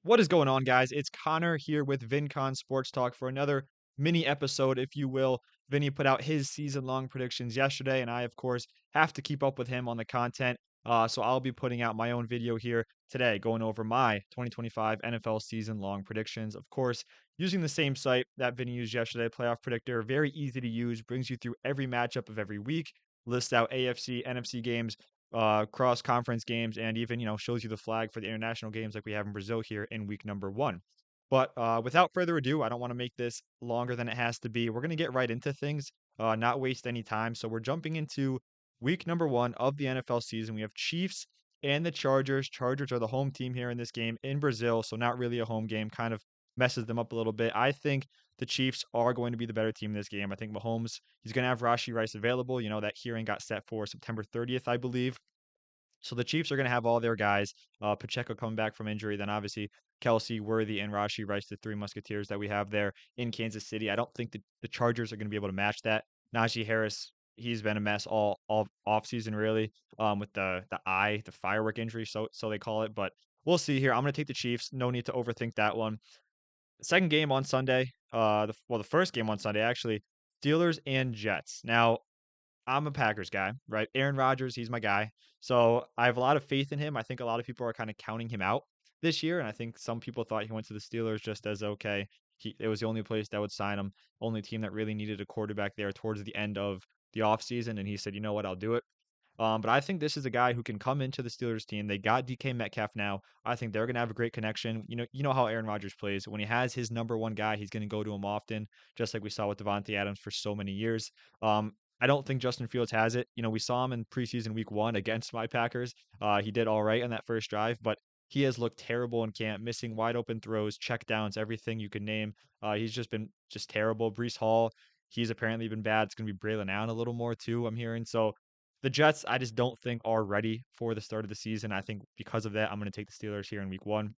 What is going on, guys? It's Connor here with VinConn Sports Talk for another mini episode, if you will. Vinny put out his season-long predictions yesterday, and I, of course, have to keep up with him on the content. So I'll be putting out my own video here today, going over my 2025 NFL season-long predictions. Of course, using the same site that Vinny used yesterday, Playoff Predictor, very easy to use, brings you through every matchup of every week, lists out AFC, NFC games, cross conference games, and even shows you the flag for the international games like we have in Brazil here in week number one. But without further ado, I don't want to make this longer than it has to be. We're going to get right into things, not waste any time. So we're jumping into week number one of the NFL season. We have Chiefs and the Chargers. Chargers are the home team here in this game in Brazil, so not really a home game. Kind of messes them up a little bit. I think the Chiefs are going to be the better team in this game. I think Mahomes, he's going to have Rashi Rice available. That hearing got set for September 30th, I believe. So the Chiefs are going to have all their guys. Pacheco coming back from injury, then obviously Kelsey, Worthy, and Rashi Rice, the three Musketeers that we have there in Kansas City. I don't think the Chargers are going to be able to match that. Najee Harris, he's been a mess all offseason really, with the firework injury, so they call it. But we'll see here. I'm going to take the Chiefs. No need to overthink that one. Second game on Sunday. The first game on Sunday actually. Steelers and Jets. Now I'm a Packers guy, right? Aaron Rodgers, he's my guy. So I have a lot of faith in him. I think a lot of people are kind of counting him out this year. And I think some people thought he went to the Steelers just as okay. It was the only place that would sign him, only team that really needed a quarterback there towards the end of the offseason. And he said, you know what, I'll do it. But I think this is a guy who can come into the Steelers team. They got DK Metcalf now. I think they're gonna have a great connection. You know how Aaron Rodgers plays. When he has his number one guy, he's gonna go to him often, just like we saw with Devontae Adams for so many years. I don't think Justin Fields has it. We saw him in preseason week one against my Packers. He did all right on that first drive, but he has looked terrible in camp, missing wide open throws, check downs, everything you can name. He's just been just terrible. Brees Hall, he's apparently been bad. It's gonna be Braylon Allen a little more too, I'm hearing. So the Jets, I just don't think are ready for the start of the season. I think because of that, I'm going to take the Steelers here in week one.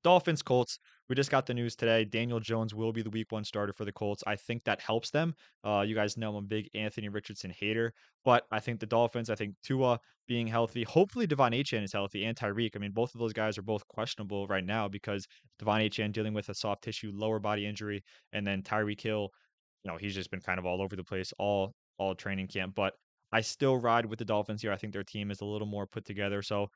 Dolphins, Colts. We just got the news today. Daniel Jones will be the week one starter for the Colts. I think that helps them. You guys know I'm a big Anthony Richardson hater, but I think the Dolphins, I think Tua being healthy, hopefully Devon Achane is healthy and Tyreek. I mean, both of those guys are both questionable right now because Devon Achane dealing with a soft tissue lower body injury, and then Tyreek Hill, he's just been kind of all over the place all training camp. But I still ride with the Dolphins here. I think their team is a little more put together. So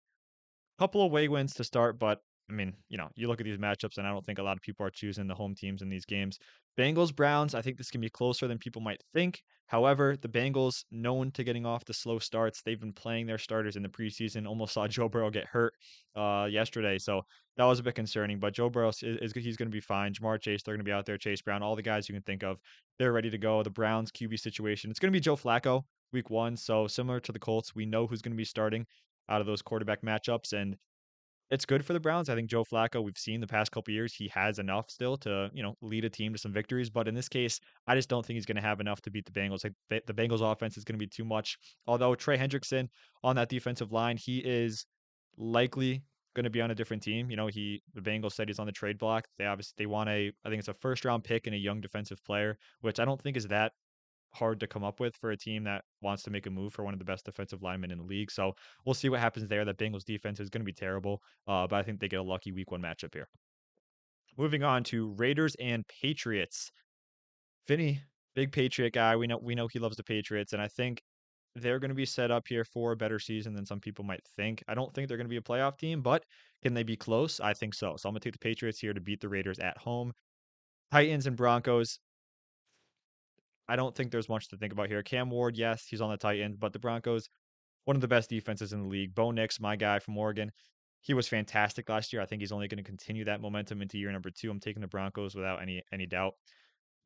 couple of away wins to start, but I mean, you look at these matchups, and I don't think a lot of people are choosing the home teams in these games. Bengals, Browns, I think this can be closer than people might think. However, the Bengals, known to getting off the slow starts, they've been playing their starters in the preseason. Almost saw Joe Burrow get hurt yesterday, so that was a bit concerning. But Joe Burrow he's going to be fine. Jamar Chase, they're going to be out there. Chase Brown, all the guys you can think of, they're ready to go. The Browns QB situation, it's going to be Joe Flacco week one, so similar to the Colts, we know who's going to be starting out of those quarterback matchups, and it's good for the Browns. I think Joe Flacco, we've seen the past couple years, he has enough still to, lead a team to some victories. But in this case, I just don't think he's going to have enough to beat the Bengals. Like the Bengals offense is going to be too much. Although Trey Hendrickson on that defensive line, he is likely going to be on a different team. The Bengals said he's on the trade block. They want I think it's a first round pick and a young defensive player, which I don't think is that hard to come up with for a team that wants to make a move for one of the best defensive linemen in the league. So we'll see what happens there. That Bengals defense is going to be terrible, but I think they get a lucky week one matchup here. Moving on to Raiders and Patriots. Vinny, big Patriot guy. We know he loves the Patriots, and I think they're going to be set up here for a better season than some people might think. I don't think they're going to be a playoff team, but can they be close? I think so. So I'm going to take the Patriots here to beat the Raiders at home. Titans and Broncos. I don't think there's much to think about here. Cam Ward, yes, he's on the Titans, but the Broncos, one of the best defenses in the league. Bo Nix, my guy from Oregon, he was fantastic last year. I think he's only going to continue that momentum into year number two. I'm taking the Broncos without any doubt.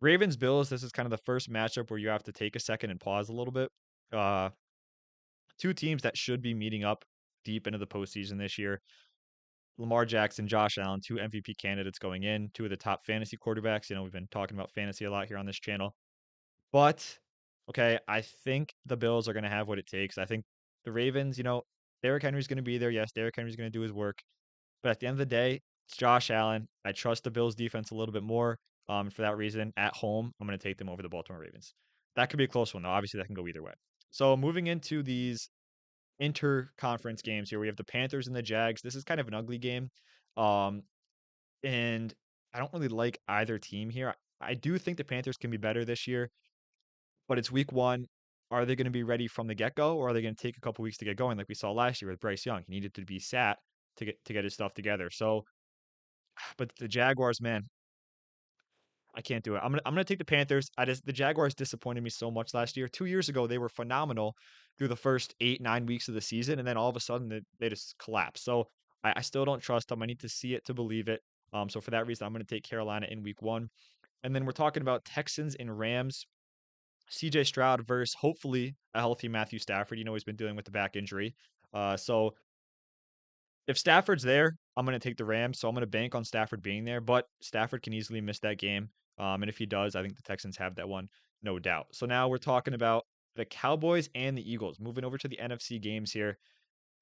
Ravens, Bills, this is kind of the first matchup where you have to take a second and pause a little bit. Uh, Two teams that should be meeting up deep into the postseason this year. Lamar Jackson, Josh Allen, two MVP candidates going in, two of the top fantasy quarterbacks. We've been talking about fantasy a lot here on this channel. But, okay, I think the Bills are going to have what it takes. I think the Ravens, Derrick Henry's going to be there. Yes, Derrick Henry's going to do his work. But at the end of the day, it's Josh Allen. I trust the Bills defense a little bit more. For that reason, at home, I'm going to take them over the Baltimore Ravens. That could be a close one, though. Obviously, that can go either way. So moving into these interconference games here, we have the Panthers and the Jags. This is kind of an ugly game. Um, and I don't really like either team here. I do think the Panthers can be better this year, but it's week one. Are they going to be ready from the get-go, or are they going to take a couple weeks to get going, like we saw last year with Bryce Young? He needed to be sat to get his stuff together. So, but the Jaguars, man, I can't do it. I'm gonna take the Panthers. The Jaguars disappointed me so much last year. 2 years ago, they were phenomenal through the first 8, 9 weeks of the season, and then all of a sudden they just collapsed. So I still don't trust them. I need to see it to believe it. So for that reason, I'm gonna take Carolina in week one. And then we're talking about Texans and Rams. CJ Stroud versus hopefully a healthy Matthew Stafford. You know he's been dealing with the back injury. So if Stafford's there, I'm going to take the Rams. So I'm going to bank on Stafford being there, but Stafford can easily miss that game. And if he does, I think the Texans have that one, no doubt. So now we're talking about the Cowboys and the Eagles. Moving over to the NFC games here.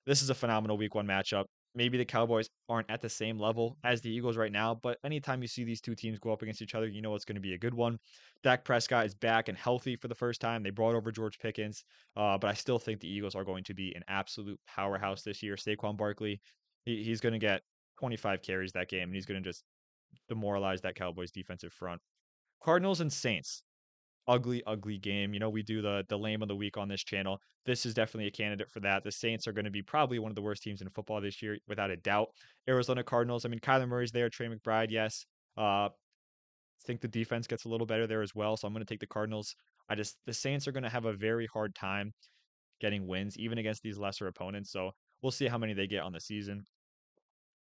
This is a phenomenal week one matchup. Maybe the Cowboys aren't at the same level as the Eagles right now, but anytime you see these two teams go up against each other, you know it's going to be a good one. Dak Prescott is back and healthy for the first time. They brought over George Pickens, but I still think the Eagles are going to be an absolute powerhouse this year. Saquon Barkley, he's going to get 25 carries that game, and he's going to just demoralize that Cowboys defensive front. Cardinals and Saints, ugly, ugly game. You know, we do the lame of the week on this channel. This is definitely a candidate for that. The Saints are going to be probably one of the worst teams in football this year, without a doubt. Arizona Cardinals. I mean, Kyler Murray's there, Trey McBride, yes. Think the defense gets a little better there as well. So I'm going to take the Cardinals. The Saints are going to have a very hard time getting wins, even against these lesser opponents. So we'll see how many they get on the season.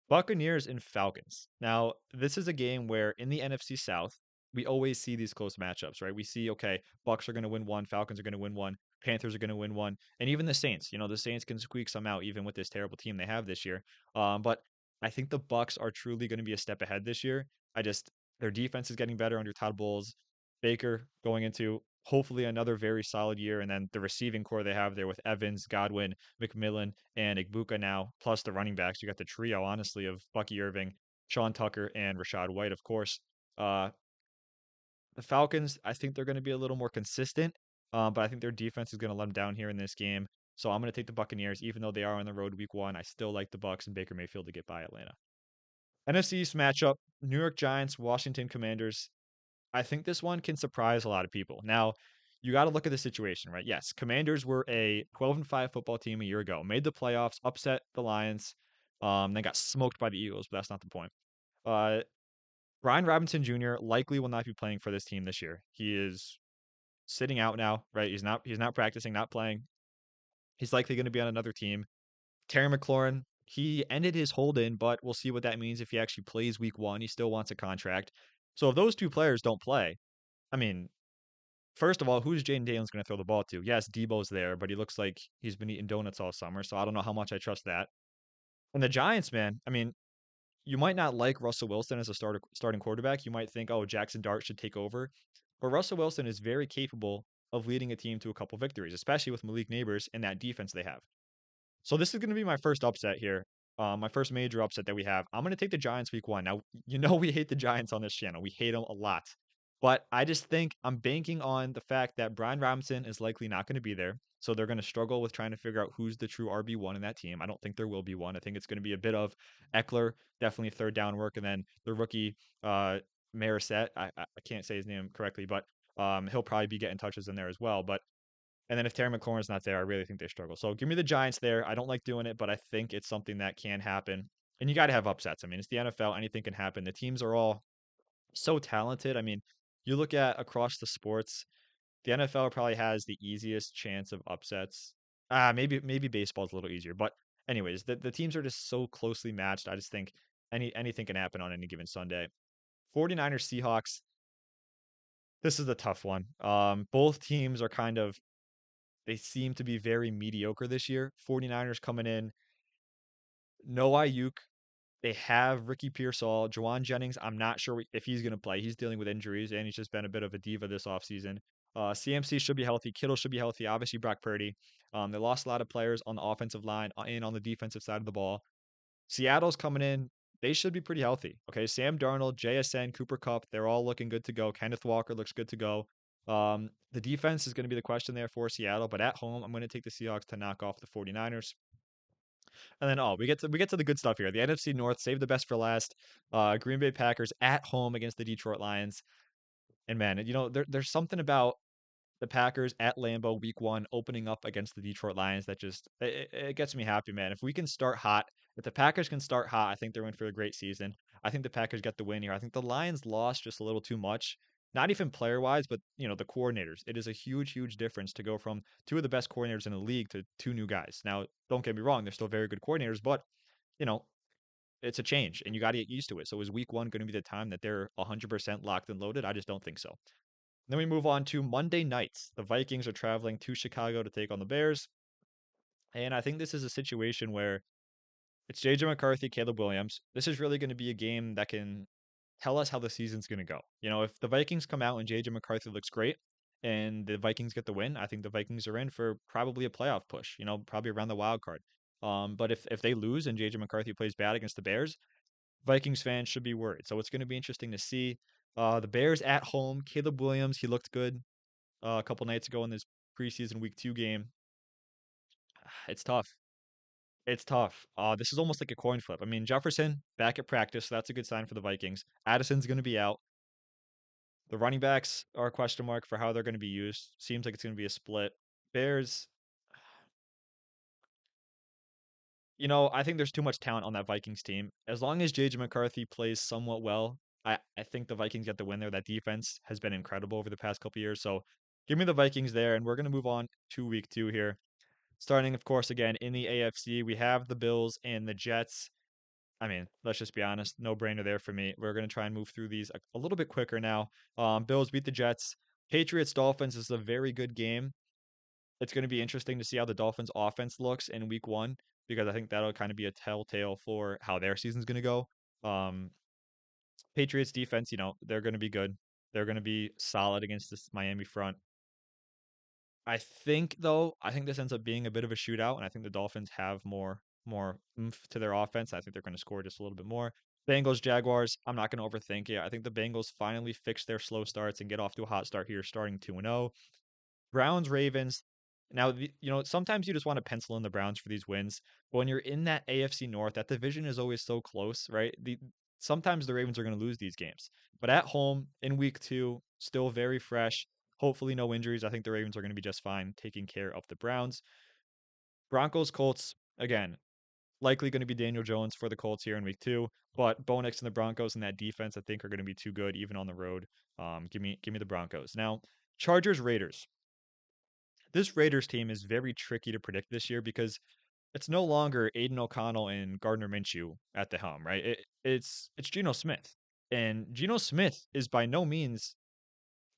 Buccaneers and Falcons. Now, this is a game where in the NFC South, we always see these close matchups, right? We see, okay, Bucks are going to win one, Falcons are going to win one, Panthers are going to win one, and even the Saints. You know, the Saints can squeak some out even with this terrible team they have this year. But I think the Bucks are truly going to be a step ahead this year. I just Their defense is getting better under Todd Bowles. Baker going into hopefully another very solid year, and then the receiving core they have there with Evans, Godwin, McMillan, and Igbuka now, plus the running backs. You got the trio, honestly, of Bucky Irving, Sean Tucker, and Rashad White, of course. Uh, the Falcons, I think they're going to be a little more consistent, but I think their defense is going to let them down here in this game. So I'm going to take the Buccaneers, even though they are on the road week one. I still like the Bucks and Baker Mayfield to get by Atlanta. NFC East matchup: New York Giants, Washington Commanders. I think this one can surprise a lot of people. Now, you got to look at the situation, right? Yes, Commanders were a 12-5 football team a year ago, made the playoffs, upset the Lions, then got smoked by the Eagles, but that's not the point. Uh, Brian Robinson Jr. likely will not be playing for this team this year. He is sitting out now, right? He's not practicing, not playing. He's likely going to be on another team. Terry McLaurin, he ended his hold in, but we'll see what that means if he actually plays week one. He still wants a contract. So if those two players don't play, I mean, first of all, who's Jaden Daniels going to throw the ball to? Yes, Debo's there, but he looks like he's been eating donuts all summer, so I don't know how much I trust that. And the Giants, man, I mean, you might not like Russell Wilson as a starting quarterback. You might think, oh, Jackson Dart should take over. But Russell Wilson is very capable of leading a team to a couple victories, especially with Malik Neighbors and that defense they have. So this is going to be my first upset here. My first major upset that we have. I'm going to take the Giants week one. Now, you know we hate the Giants on this channel. We hate them a lot. But I just think I'm banking on the fact that Brian Robinson is likely not going to be there. So they're going to struggle with trying to figure out who's the true RB1 in that team. I don't think there will be one. I think it's going to be a bit of Eckler, definitely third down work, and then the rookie Marisette. I can't say his name correctly, but he'll probably be getting touches in there as well. But and then if Terry McLaurin's not there, I really think they struggle. So give me the Giants there. I don't like doing it, but I think it's something that can happen. And you got to have upsets. I mean, it's the NFL. Anything can happen. The teams are all so talented. I mean, you look at across the sports, the NFL probably has the easiest chance of upsets. Maybe baseball's a little easier. But anyways, the teams are just so closely matched. I just think anything can happen on any given Sunday. 49ers Seahawks. This is a tough one. Both teams are kind of they seem to be very mediocre this year. 49ers coming in, no Ayuk. They have Ricky Pearsall, Jawan Jennings. I'm not sure if he's going to play. He's dealing with injuries, and he's just been a bit of a diva this offseason. CMC should be healthy. Kittle should be healthy. Obviously, Brock Purdy. They lost a lot of players on the offensive line and on the defensive side of the ball. Seattle's coming in. They should be pretty healthy. Okay, Sam Darnold, JSN, Cooper Kupp, they're all looking good to go. Kenneth Walker looks good to go. The defense is going to be the question there for Seattle, but at home, I'm going to take the Seahawks to knock off the 49ers. And then we get to the good stuff here. The NFC North, save the best for last. Green Bay Packers at home against the Detroit Lions. And man, there's something about the Packers at Lambeau week 1 opening up against the Detroit Lions that just it gets me happy, man. If we can start hot, if the Packers can start hot, I think they're in for a great season. I think the Packers get the win here. I think the Lions lost just a little too much. Not even player wise, but the coordinators. It is a huge, huge difference to go from two of the best coordinators in the league to two new guys. Now, don't get me wrong, they're still very good coordinators, but you know, it's a change and you got to get used to it. So is week 1 going to be the time that they're 100% locked and loaded? I just don't think so. Then we move on to Monday nights. The Vikings are traveling to Chicago to take on the Bears. And I think this is a situation where it's JJ McCarthy, Caleb Williams. This is really going to be a game that can tell us how the season's going to go. If the Vikings come out and JJ McCarthy looks great and the Vikings get the win, I think the Vikings are in for probably a playoff push, probably around the wild card. But if they lose and JJ McCarthy plays bad against the Bears, Vikings fans should be worried. So it's going to be interesting to see. The Bears at home, Caleb Williams, he looked good a couple nights ago in this preseason week 2 game. It's tough. It's tough. This is almost like a coin flip. I mean, Jefferson back at practice, so that's a good sign for the Vikings. Addison's going to be out. The running backs are a question mark for how they're going to be used. Seems like it's going to be a split. Bears, I think there's too much talent on that Vikings team. As long as JJ McCarthy plays somewhat well, I think the Vikings get the win there. That defense has been incredible over the past couple years. So give me the Vikings there, and we're going to move on to week 2 here. Starting, of course, again in the AFC, we have the Bills and the Jets. I mean, let's just be honest, no brainer there for me. We're going to try and move through these a little bit quicker now. Bills beat the Jets. Patriots Dolphins is a very good game. It's going to be interesting to see how the Dolphins offense looks in week 1 because I think that'll kind of be a telltale for how their season's going to go. Um, Patriots defense, they're going to be good. They're going to be solid against this Miami front. I think this ends up being a bit of a shootout, and I think the Dolphins have more oomph to their offense. I think they're going to score just a little bit more. Bengals, Jaguars, I'm not going to overthink it. I think the Bengals finally fix their slow starts and get off to a hot start here, starting 2-0. Browns, Ravens. Now, sometimes you just want to pencil in the Browns for these wins. But when you're in that AFC North, that division is always so close, right? Sometimes the Ravens are going to lose these games. But at home in week 2, still very fresh. Hopefully, no injuries. I think the Ravens are going to be just fine taking care of the Browns. Broncos, Colts, again, likely going to be Daniel Jones for the Colts here in week 2. But Bo Nix and the Broncos and that defense, I think, are going to be too good even on the road. Give me the Broncos. Now, Chargers, Raiders. This Raiders team is very tricky to predict this year because it's no longer Aiden O'Connell and Gardner Minshew at the helm, right? It's Geno Smith. And Geno Smith is by no means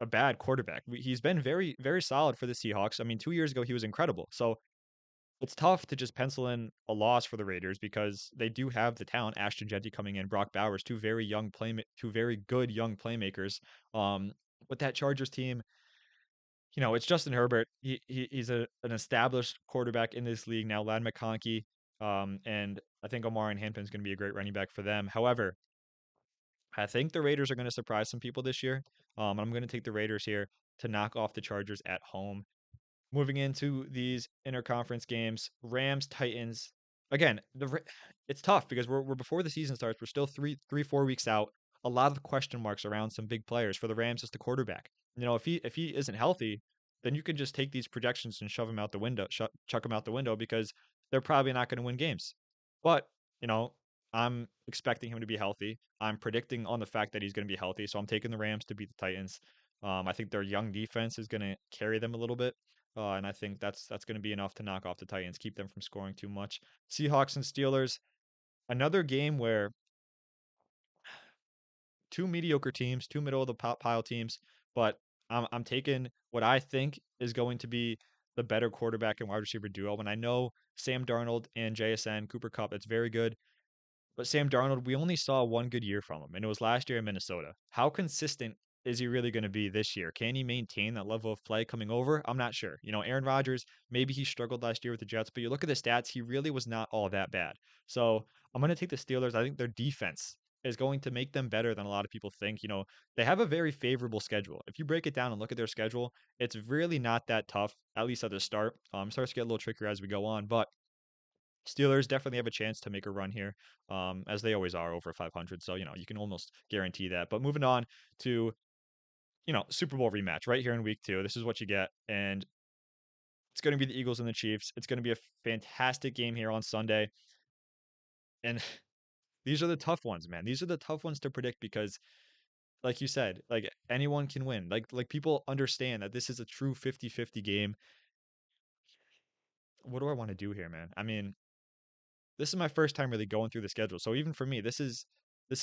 a bad quarterback. He's been very, very solid for the Seahawks. I mean, 2 years ago, he was incredible. So it's tough to just pencil in a loss for the Raiders because they do have the talent. Ashton Jetty coming in, Brock Bowers, two very good young playmakers. Um, but that Chargers team, it's Justin Herbert. He's an established quarterback in this league now. Lad McConkey, and I think Omarion Hampton is going to be a great running back for them. However, I think the Raiders are going to surprise some people this year. I'm going to take the Raiders here to knock off the Chargers at home. Moving into these interconference games, Rams, Titans. Again, it's tough because we're before the season starts. We're still 4 weeks out. A lot of question marks around some big players. For the Rams, it's the quarterback. If he isn't healthy, then you can just take these projections and shove him out the window, chuck him out the window because they're probably not going to win games. But you know, I'm expecting him to be healthy. I'm predicting on the fact that he's going to be healthy, so I'm taking the Rams to beat the Titans. I think their young defense is going to carry them a little bit. And I think that's going to be enough to knock off the Titans, keep them from scoring too much. Seahawks and Steelers, another game where two mediocre teams, two middle of the pile teams, but I'm taking what I think is going to be the better quarterback and wide receiver duo. And I know Sam Darnold and JSN Cooper Cup, it's very good. But Sam Darnold, we only saw one good year from him, and it was last year in Minnesota. How consistent is he really going to be this year? Can he maintain that level of play coming over? I'm not sure. Aaron Rodgers, maybe he struggled last year with the Jets, but you look at the stats, he really was not all that bad. So I'm going to take the Steelers. I think their defense is going to make them better than a lot of people think. They have a very favorable schedule. If you break it down and look at their schedule, it's really not that tough, at least at the start. Starts to get a little trickier as we go on, but Steelers definitely have a chance to make a run here, as they always are over 500. So, you can almost guarantee that. But moving on to, Super Bowl rematch right here in week two. This is what you get. And it's going to be the Eagles and the Chiefs. It's going to be a fantastic game here on Sunday. And these are the tough ones, man. These are the tough ones to predict because like you said, like anyone can win. Like people understand that this is a true 50-50 game. What do I want to do here, man? I mean, this is my first time really going through the schedule. So even for me, this is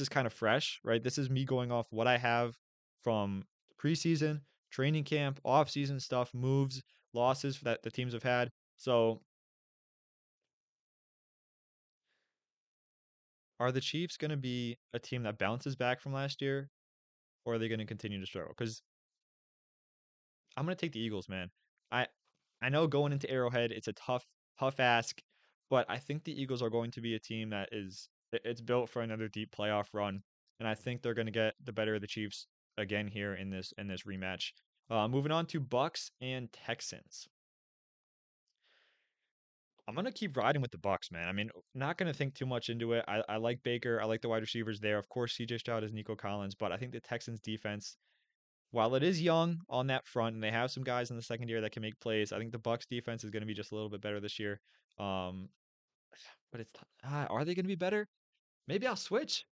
kind of fresh, right? This is me going off what I have from preseason, training camp, off-season stuff, moves, losses that the teams have had. So are the Chiefs going to be a team that bounces back from last year, or are they going to continue to struggle? Because I'm going to take the Eagles, man. I I know going into Arrowhead, it's a tough ask, but I think the Eagles are going to be a team that it's built for another deep playoff run, and I think they're going to get the better of the Chiefs again here in this rematch. Moving on to Bucks and Texans. I'm gonna keep riding with the Bucks, man. I mean, not gonna think too much into it. I like Baker. I like the wide receivers there. Of course, CJ Stroud is Nico Collins, but I think the Texans defense, while it is young on that front, and they have some guys in the second year that can make plays, I think the Bucks defense is going to be just a little bit better this year. Um, but are they going to be better? Maybe I'll switch.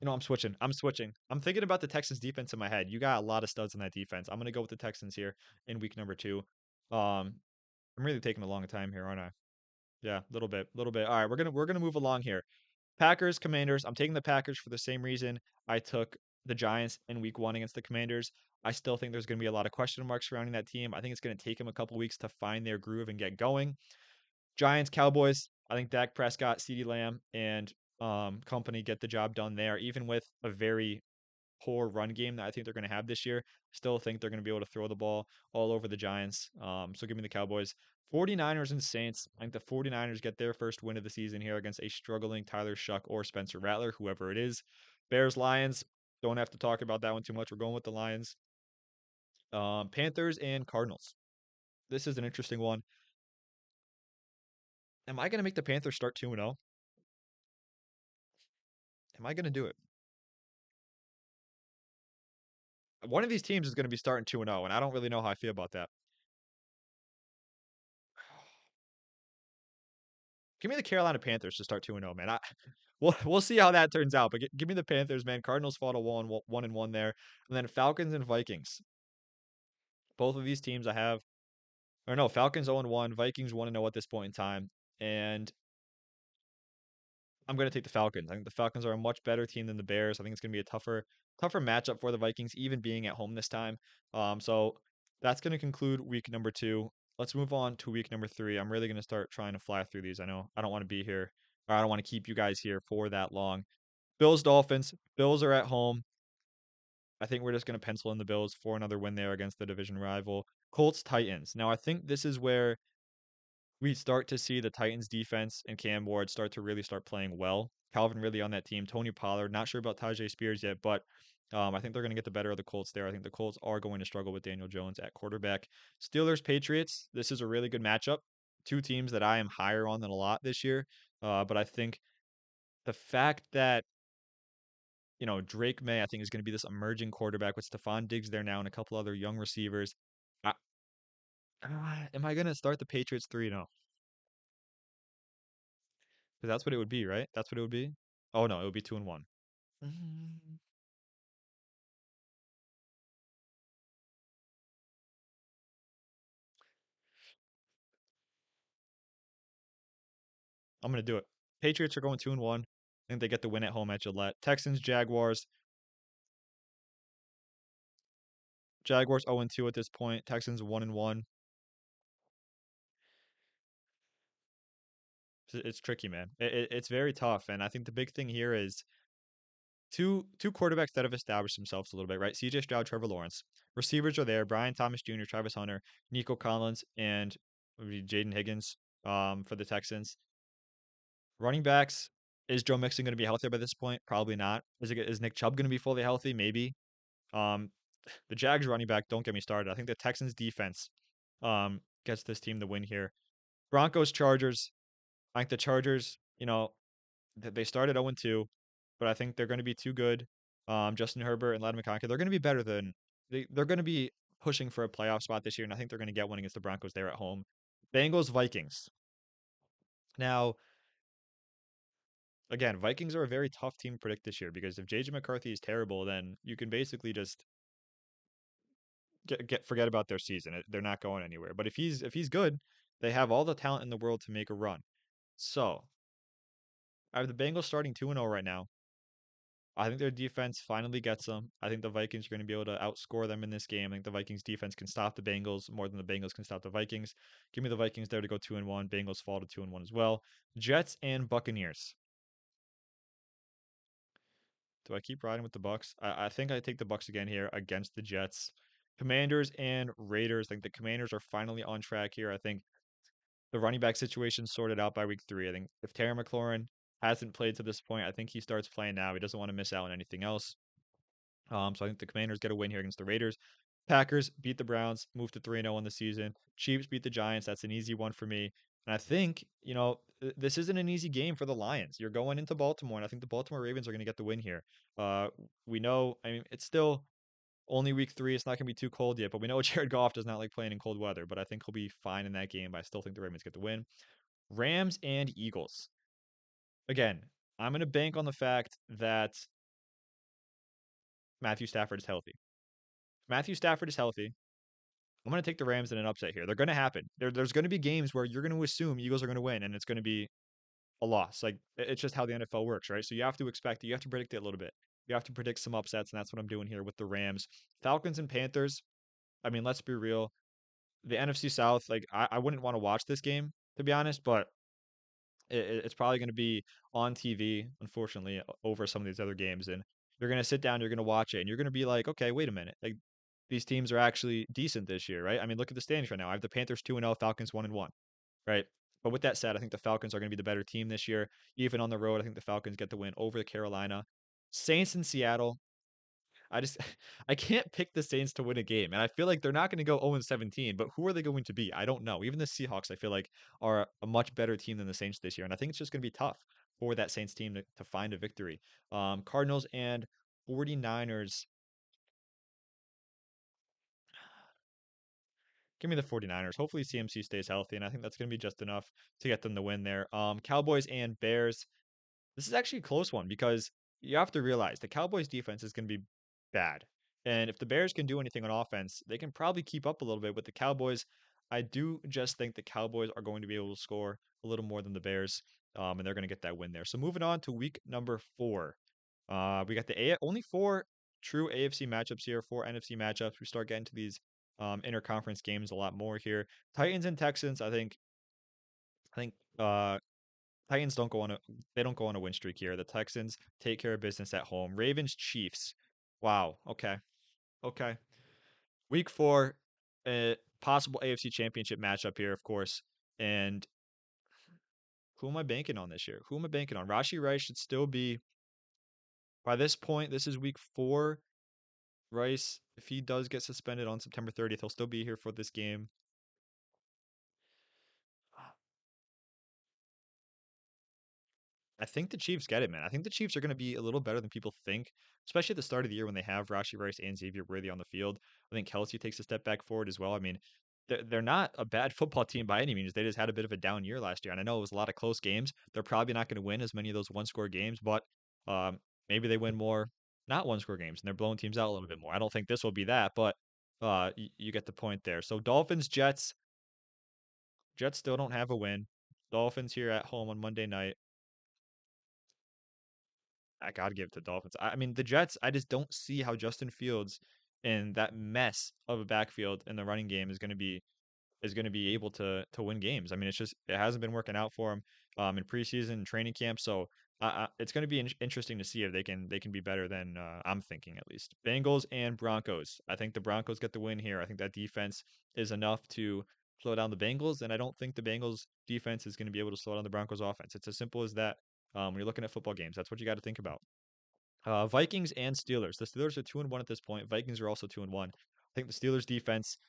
I'm switching. I'm switching. I'm thinking about the Texans defense in my head. You got a lot of studs in that defense. I'm going to go with the Texans here in week number two. Um, I'm really taking a long time here, aren't I? Yeah, a little bit, little bit. All right, we're gonna move along here. Packers, Commanders. I'm taking the Packers for the same reason I took the Giants in week one against the Commanders. I still think there's going to be a lot of question marks surrounding that team. I think it's going to take them a couple weeks to find their groove and get going. Giants, Cowboys. I think Dak Prescott, CeeDee Lamb, and company get the job done there, even with a very poor run game that I think they're going to have this year. Still think they're going to be able to throw the ball all over the Giants. So give me the Cowboys. 49ers and Saints. I think the 49ers get their first win of the season here against a struggling Tyler Shuck or Spencer Rattler, whoever it is. Bears, Lions. Don't have to talk about that one too much. We're going with the Lions. Panthers and Cardinals. This is an interesting one. Am I going to make the Panthers start 2-0? Am I going to do it? One of these teams is going to be starting 2-0, and I don't really know how I feel about that. Give me the Carolina Panthers to start 2-0, man. We'll see how that turns out, but give me the Panthers, man. Cardinals fought a 1-1 there, and then Falcons and Vikings. Both of these teams I have, or no, Falcons 0-1, Vikings 1-0 at this point in time, and I'm going to take the Falcons. I think the Falcons are a much better team than the Bears. I think it's going to be a tougher matchup for the Vikings, even being at home this time. So that's going to conclude week number two. Let's move on to week number three. I'm really going to start trying to fly through these. I know I don't want to be here, or I don't want to keep you guys here for that long. Bills, Dolphins. Bills are at home. I think we're just going to pencil in the Bills for another win there against the division rival. Colts, Titans. Now, I think this is where we start to see the Titans defense and Cam Ward start playing well. Calvin really on that team. Tony Pollard, not sure about Tajay Spears yet, but I think they're going to get the better of the Colts there. I think the Colts are going to struggle with Daniel Jones at quarterback. Steelers, Patriots. This is a really good matchup. Two teams that I am higher on than a lot this year. But I think the fact that Drake May, I think, is going to be this emerging quarterback with Stephon Diggs there now and a couple other young receivers. I, am I going to start the Patriots 3-0? Because that's what it would be, right? That's what it would be. Oh no, it would be 2-1. Mm, I'm gonna do it. Patriots are going 2-1. I think they get the win at home at Gillette. Texans, Jaguars. Jaguars 0-2 at this point. Texans 1-1. It's tricky, man. It's very tough, and I think the big thing here is two quarterbacks that have established themselves a little bit, right? CJ Stroud, Trevor Lawrence. Receivers are there: Brian Thomas Jr., Travis Hunter, Nico Collins, and Jaden Higgins for the Texans. Running backs, is Joe Mixon going to be healthy by this point? Probably not. Is Nick Chubb going to be fully healthy? Maybe. Um, the Jags running back, don't get me started. I think the Texans defense gets this team the win here. Broncos, Chargers. I think the Chargers, they started 0-2, but I think they're going to be too good. Justin Herbert and Ladd McConkey, they're going to be better than they're going to be pushing for a playoff spot this year, and I think they're going to get one against the Broncos there at home. Bengals, Vikings. Now, again, Vikings are a very tough team to predict this year because if JJ McCarthy is terrible, then you can basically just get forget about their season. They're not going anywhere. But if he's good, they have all the talent in the world to make a run. So I have the Bengals starting 2-0 right now. I think their defense finally gets them. I think the Vikings are going to be able to outscore them in this game. I think the Vikings defense can stop the Bengals more than the Bengals can stop the Vikings. Give me the Vikings there to go 2-1. Bengals fall to 2-1 as well. Jets and Buccaneers. Do I keep riding with the Bucks? I think I take the Bucks again here against the Jets. Commanders and Raiders. I think the Commanders are finally on track here. I think the running back situation sorted out by week 3. I think if Terry McLaurin hasn't played to this point, I think he starts playing now. He doesn't want to miss out on anything else. So I think the Commanders get a win here against the Raiders. Packers beat the Browns, move to 3-0 on the season. Chiefs beat the Giants. That's an easy one for me. And I think, this isn't an easy game for the Lions. You're going into Baltimore, and I think the Baltimore Ravens are going to get the win here. Uh, we know, I mean, it's still only week 3. It's not going to be too cold yet, but we know Jared Goff does not like playing in cold weather, but I think he'll be fine in that game. But I still think the Ravens get the win. Rams and Eagles. Again, I'm going to bank on the fact that Matthew Stafford is healthy. If Matthew Stafford is healthy, I'm going to take the Rams in an upset here. They're going to happen. There's going to be games where you're going to assume Eagles are going to win, and it's going to be a loss. Like it's just how the NFL works, right? So you have to expect it. You have to predict it a little bit. You have to predict some upsets, and that's what I'm doing here with the Rams. Falcons and Panthers. I mean, let's be real. The NFC South, like I wouldn't want to watch this game to be honest, but it's probably going to be on TV, unfortunately, over some of these other games, and you're going to sit down, you're going to watch it, and you're going to be like, okay, wait a minute, like these teams are actually decent this year, right? I mean, look at the standings right now. I have the Panthers 2-0, Falcons 1-1, right? But with that said, I think the Falcons are going to be the better team this year. Even on the road, I think the Falcons get the win over Carolina. Saints in Seattle. I just I can't pick the Saints to win a game, and I feel like they're not going to go 0-17. But who are they going to be? I don't know. Even the Seahawks, I feel like, are a much better team than the Saints this year, and I think it's just going to be tough for that Saints team to find a victory. Cardinals and 49ers. Give me the 49ers. Hopefully CMC stays healthy, and I think that's going to be just enough to get them the win there. Cowboys and Bears. This is actually a close one because you have to realize the Cowboys defense is going to be bad. And if the Bears can do anything on offense, they can probably keep up a little bit with the Cowboys. I do just think the Cowboys are going to be able to score a little more than the Bears, and they're going to get that win there. So moving on to week number 4. We got only 4 true AFC matchups here, 4 NFC matchups. We start getting to these interconference games a lot more here. Titans and Texans, I think Titans don't go on a win streak here. The Texans take care of business at home. Ravens, Chiefs. Wow. Okay. Okay. Week 4, possible AFC Championship matchup here, of course. And who am I banking on this year? Who am I banking on? Rashi Rice should still be by this point. This is week 4. Rice, if he does get suspended on September 30th, he'll still be here for this game. I think the Chiefs get it, man. I think the Chiefs are going to be a little better than people think, especially at the start of the year when they have Rashi Rice and Xavier Worthy on the field. I think Kelsey takes a step back forward as well. I mean, they're not a bad football team by any means. They just had a bit of a down year last year. And I know it was a lot of close games. They're probably not going to win as many of those one score games, but maybe they win more not one score games and they're blowing teams out a little bit more. I don't think this will be that, but you get the point there. So Dolphins, Jets. Jets still don't have a win. Dolphins here at home on Monday night. I gotta give it to Dolphins. I mean, the Jets, I just don't see how Justin Fields and that mess of a backfield in the running game is going to be able to win games. I mean, it hasn't been working out for him in preseason and training camp. So it's going to be interesting to see if they can be better than I'm thinking at least. Bengals and Broncos. I think the Broncos get the win here. I think that defense is enough to slow down the Bengals, and I don't think the Bengals defense is going to be able to slow down the Broncos offense. It's as simple as that. When you're looking at football games, that's what you got to think about. Vikings and Steelers. The Steelers are 2-1 at this point. Vikings are also 2-1. I think the Steelers defense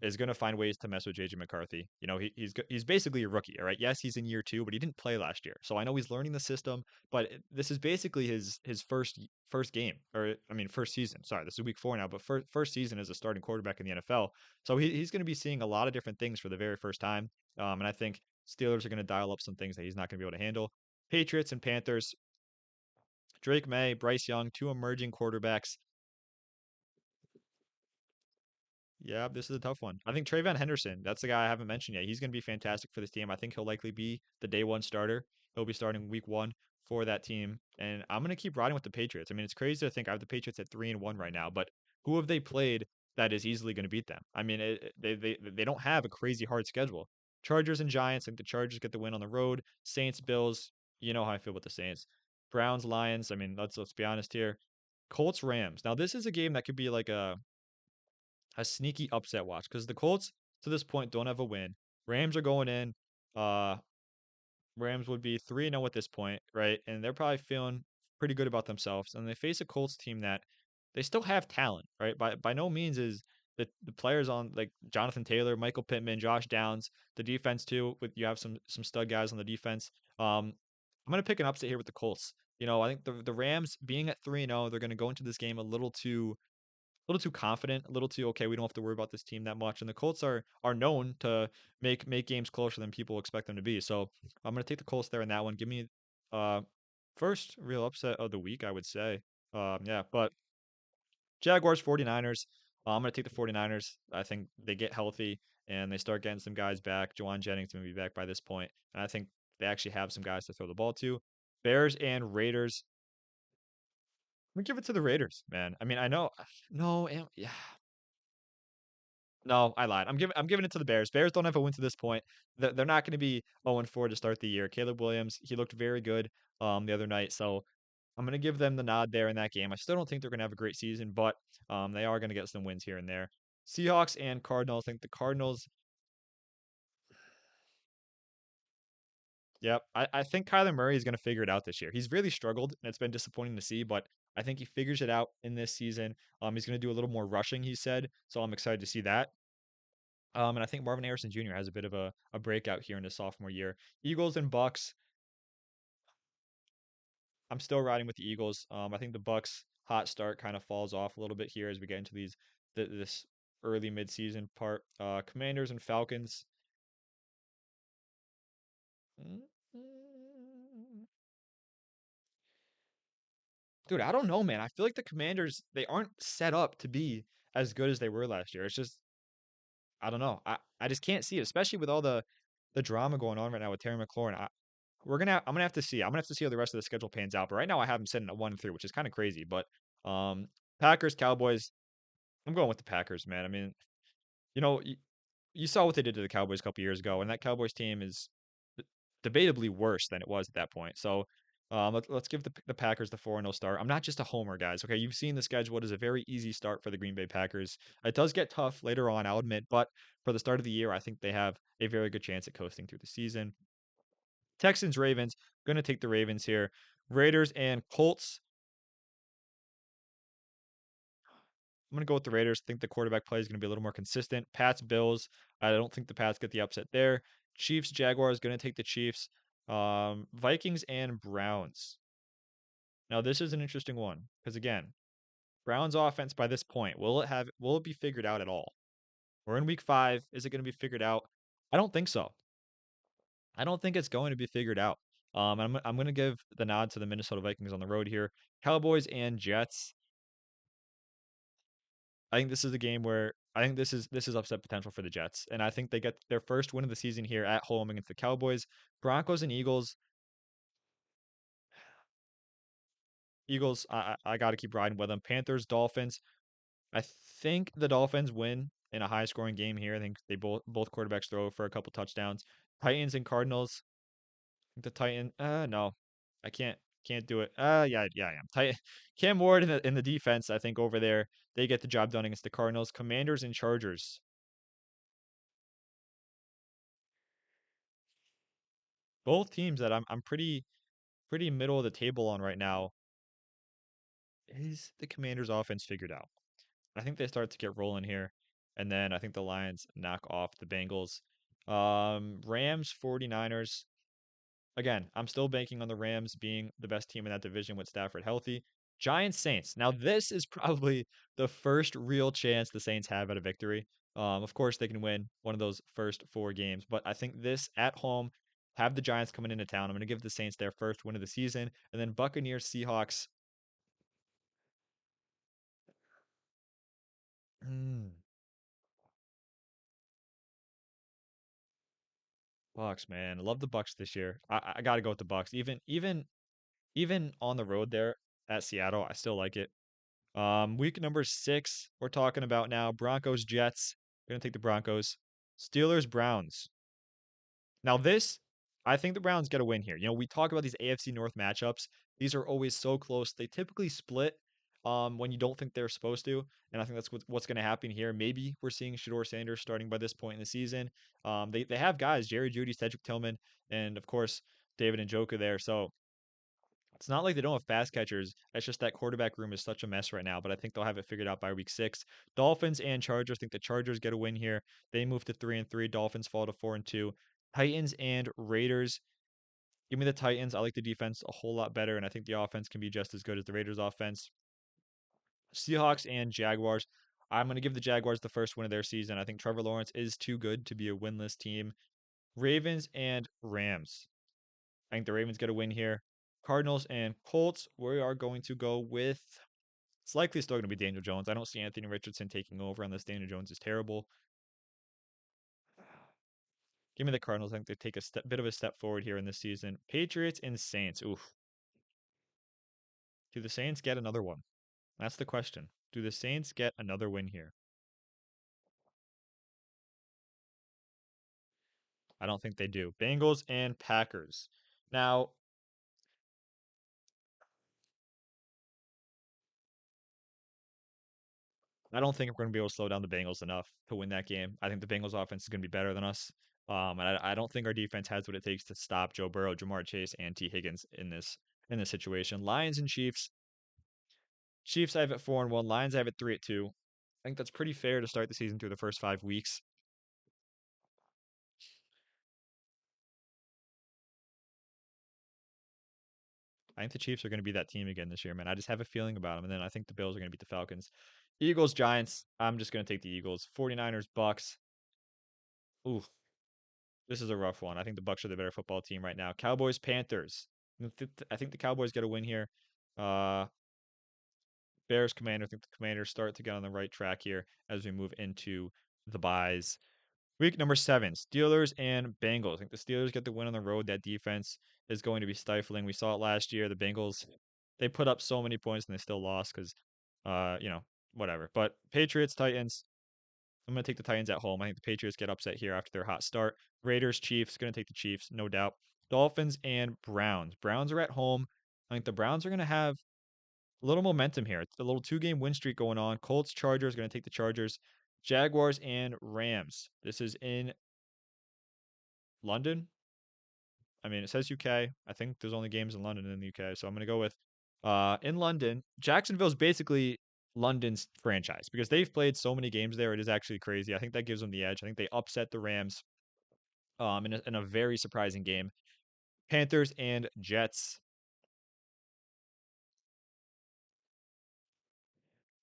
is going to find ways to mess with JJ McCarthy. You know, he's basically a rookie, all right? Yes, he's in year 2, but he didn't play last year. So I know he's learning the system, but this is basically his first game, or I mean first season. Sorry, this is week 4 now, but first season as a starting quarterback in the NFL. So he's going to be seeing a lot of different things for the very first time. And I think Steelers are going to dial up some things that he's not going to be able to handle. Patriots and Panthers, Drake May, Bryce Young, two emerging quarterbacks. Yeah, this is a tough one. I think Trayvon Henderson, that's the guy I haven't mentioned yet. He's going to be fantastic for this team. I think he'll likely be the day one starter. He'll be starting week 1 for that team. And I'm going to keep riding with the Patriots. I mean, it's crazy to think I have the Patriots at 3-1 right now, but who have they played that is easily going to beat them? I mean, they don't have a crazy hard schedule. Chargers and Giants, I think the Chargers get the win on the road. Saints, Bills, you know how I feel about the Saints. Browns, Lions, I mean, let's be honest here. Colts, Rams. Now, this is a game that could be like a sneaky upset watch because the Colts to this point don't have a win. Rams are going in. Uh, Rams would be 3-0 at this point, right? And they're probably feeling pretty good about themselves. And they face a Colts team that they still have talent, right? By no means is the players on like Jonathan Taylor, Michael Pittman, Josh Downs, the defense too. With you have some stud guys on the defense. I'm gonna pick an upset here with the Colts. You know, I think the Rams being at 3-0, they're gonna go into this game a little too confident, a little too okay. We don't have to worry about this team that much. And the Colts are known to make games closer than people expect them to be. So I'm gonna take the Colts there in that one. Give me uh first real upset of the week, I would say. Yeah, but Jaguars 49ers. I'm gonna take the 49ers. I think they get healthy and they start getting some guys back. Jawan Jennings gonna be back by this point, and I think they actually have some guys to throw the ball to. Bears and Raiders. I'm gonna give it to the Raiders, man. I mean, I know, no, yeah, no, I lied. I'm giving it to the Bears. Bears don't have a win to this point. They're not going to be 0-4 to start the year. Caleb Williams, he looked very good the other night, so I'm going to give them the nod there in that game. I still don't think they're going to have a great season, but they are going to get some wins here and there. Seahawks and Cardinals. I think the Cardinals. Yep, I think Kyler Murray is going to figure it out this year. He's really struggled, and it's been disappointing to see, but I think he figures it out in this season. He's going to do a little more rushing, he said, so I'm excited to see that. And I think Marvin Harrison Jr. has a bit of a breakout here in his sophomore year. Eagles and Bucks. I'm still riding with the Eagles. I think the Bucks hot start kind of falls off a little bit here as we get into this early midseason part. Commanders and Falcons. Mm, mm. Dude, I don't know, man. I feel like the Commanders they aren't set up to be as good as they were last year. It's just I don't know. I just can't see it, especially with all the drama going on right now with Terry McLaurin. I'm gonna have to see. I'm gonna have to see how the rest of the schedule pans out. But right now, I have them sitting at 1-3, which is kind of crazy. But um, Packers, Cowboys. I'm going with the Packers, man. I mean, you know, you saw what they did to the Cowboys a couple years ago, and that Cowboys team is debatably worse than it was at that point. So. Let's give the Packers the 4-0 start. I'm not just a homer, guys. Okay, you've seen the schedule. It is a very easy start for the Green Bay Packers. It does get tough later on, I'll admit, but for the start of the year, I think they have a very good chance at coasting through the season. Texans, Ravens. Going to take the Ravens here. Raiders and Colts. I'm going to go with the Raiders. I think the quarterback play is going to be a little more consistent. Pats, Bills. I don't think the Pats get the upset there. Chiefs, Jaguars. Going to take the Chiefs. Vikings and Browns. Now this is an interesting one because again, Browns offense by this point will it be figured out at all? We're in week 5. Is it going to be figured out? I don't think so. I don't think it's going to be figured out. I'm going to give the nod to the Minnesota Vikings on the road here. Cowboys and Jets. I think this is a game where I think this is upset potential for the Jets, and I think they get their first win of the season here at home against the Cowboys. Broncos and Eagles. Eagles, I got to keep riding with them. Panthers, Dolphins. I think the Dolphins win in a high scoring game here. I think they both quarterbacks throw for a couple touchdowns. Titans and Cardinals. The Titan. No, I can't do it. Yeah, I am. Titan. Cam Ward in the defense. I think over there they get the job done against the Cardinals. Commanders and Chargers. Both teams that I'm pretty middle of the table on right now. Is the Commanders offense figured out? I think they start to get rolling here. And then I think the Lions knock off the Bengals. Rams, 49ers. Again, I'm still banking on the Rams being the best team in that division with Stafford healthy. Giants, Saints. Now, this is probably the first real chance the Saints have at a victory. Of course, they can win one of those first four games, but I think this at home, have the Giants coming into town. I'm going to give the Saints their first win of the season. And then Buccaneers, Seahawks. Mm, Bucks, man. I love the Bucks this year. I got to go with the Bucks. Even on the road there at Seattle, I still like it. Week number 6, we're talking about now. Broncos, Jets. Gonna take the Broncos. Steelers, Browns. Now this, I think the Browns get a win here. We talk about these AFC North matchups. These are always so close. They typically split when you don't think they're supposed to, and I think that's what's going to happen here. Maybe we're seeing Shador Sanders starting by this point in the season. They have guys, Jerry Jeudy, Cedric Tillman, and of course David Njoku there. So it's not like they don't have fast catchers. It's just that quarterback room is such a mess right now, but I think they'll have it figured out by week 6. Dolphins and Chargers. I think the Chargers get a win here. They move to 3-3. Dolphins fall to 4-2. Titans and Raiders. Give me the Titans. I like the defense a whole lot better, and I think the offense can be just as good as the Raiders' offense. Seahawks and Jaguars. I'm going to give the Jaguars the first win of their season. I think Trevor Lawrence is too good to be a winless team. Ravens and Rams. I think the Ravens get a win here. Cardinals and Colts. We are going to go with. It's likely still going to be Daniel Jones. I don't see Anthony Richardson taking over unless Daniel Jones is terrible. Give me the Cardinals. I think they take a bit of a step forward here in this season. Patriots and Saints. Oof. Do the Saints get another one? That's the question. Do the Saints get another win here? I don't think they do. Bengals and Packers. Now, I don't think we're going to be able to slow down the Bengals enough to win that game. I think the Bengals offense is going to be better than us. And I don't think our defense has what it takes to stop Joe Burrow, Jamar Chase, and T. Higgins in this situation. Lions and Chiefs. Chiefs I have it 4-1. Lions I have it 3-2. I think that's pretty fair to start the season through the first 5 weeks. I think the Chiefs are going to be that team again this year, man. I just have a feeling about them. And then I think the Bills are going to beat the Falcons. Eagles, Giants. I'm just going to take the Eagles. 49ers, Bucks. Ooh, this is a rough one. I think the Bucks are the better football team right now. Cowboys, Panthers. I think the Cowboys get a win here. Uh, Bears, Commanders. I think the Commanders start to get on the right track here as we move into the buys. Week number 7, Steelers and Bengals. I think the Steelers get the win on the road. That defense is going to be stifling. We saw it last year. The Bengals, they put up so many points and they still lost because, whatever. But Patriots, Titans. I'm going to take the Titans at home. I think the Patriots get upset here after their hot start. Raiders, Chiefs. Going to take the Chiefs, no doubt. Dolphins and Browns. Browns are at home. I think the Browns are going to have a little momentum here. It's a little 2-game win streak going on. Colts, Chargers. Going to take the Chargers. Jaguars and Rams. This is in London. I mean, it says UK. I think there's only games in London and in the UK, so I'm gonna go with in London. Jacksonville's basically London's franchise because they've played so many games there. It is actually crazy. I think that gives them the edge. I think they upset the Rams in a very surprising game. Panthers and Jets.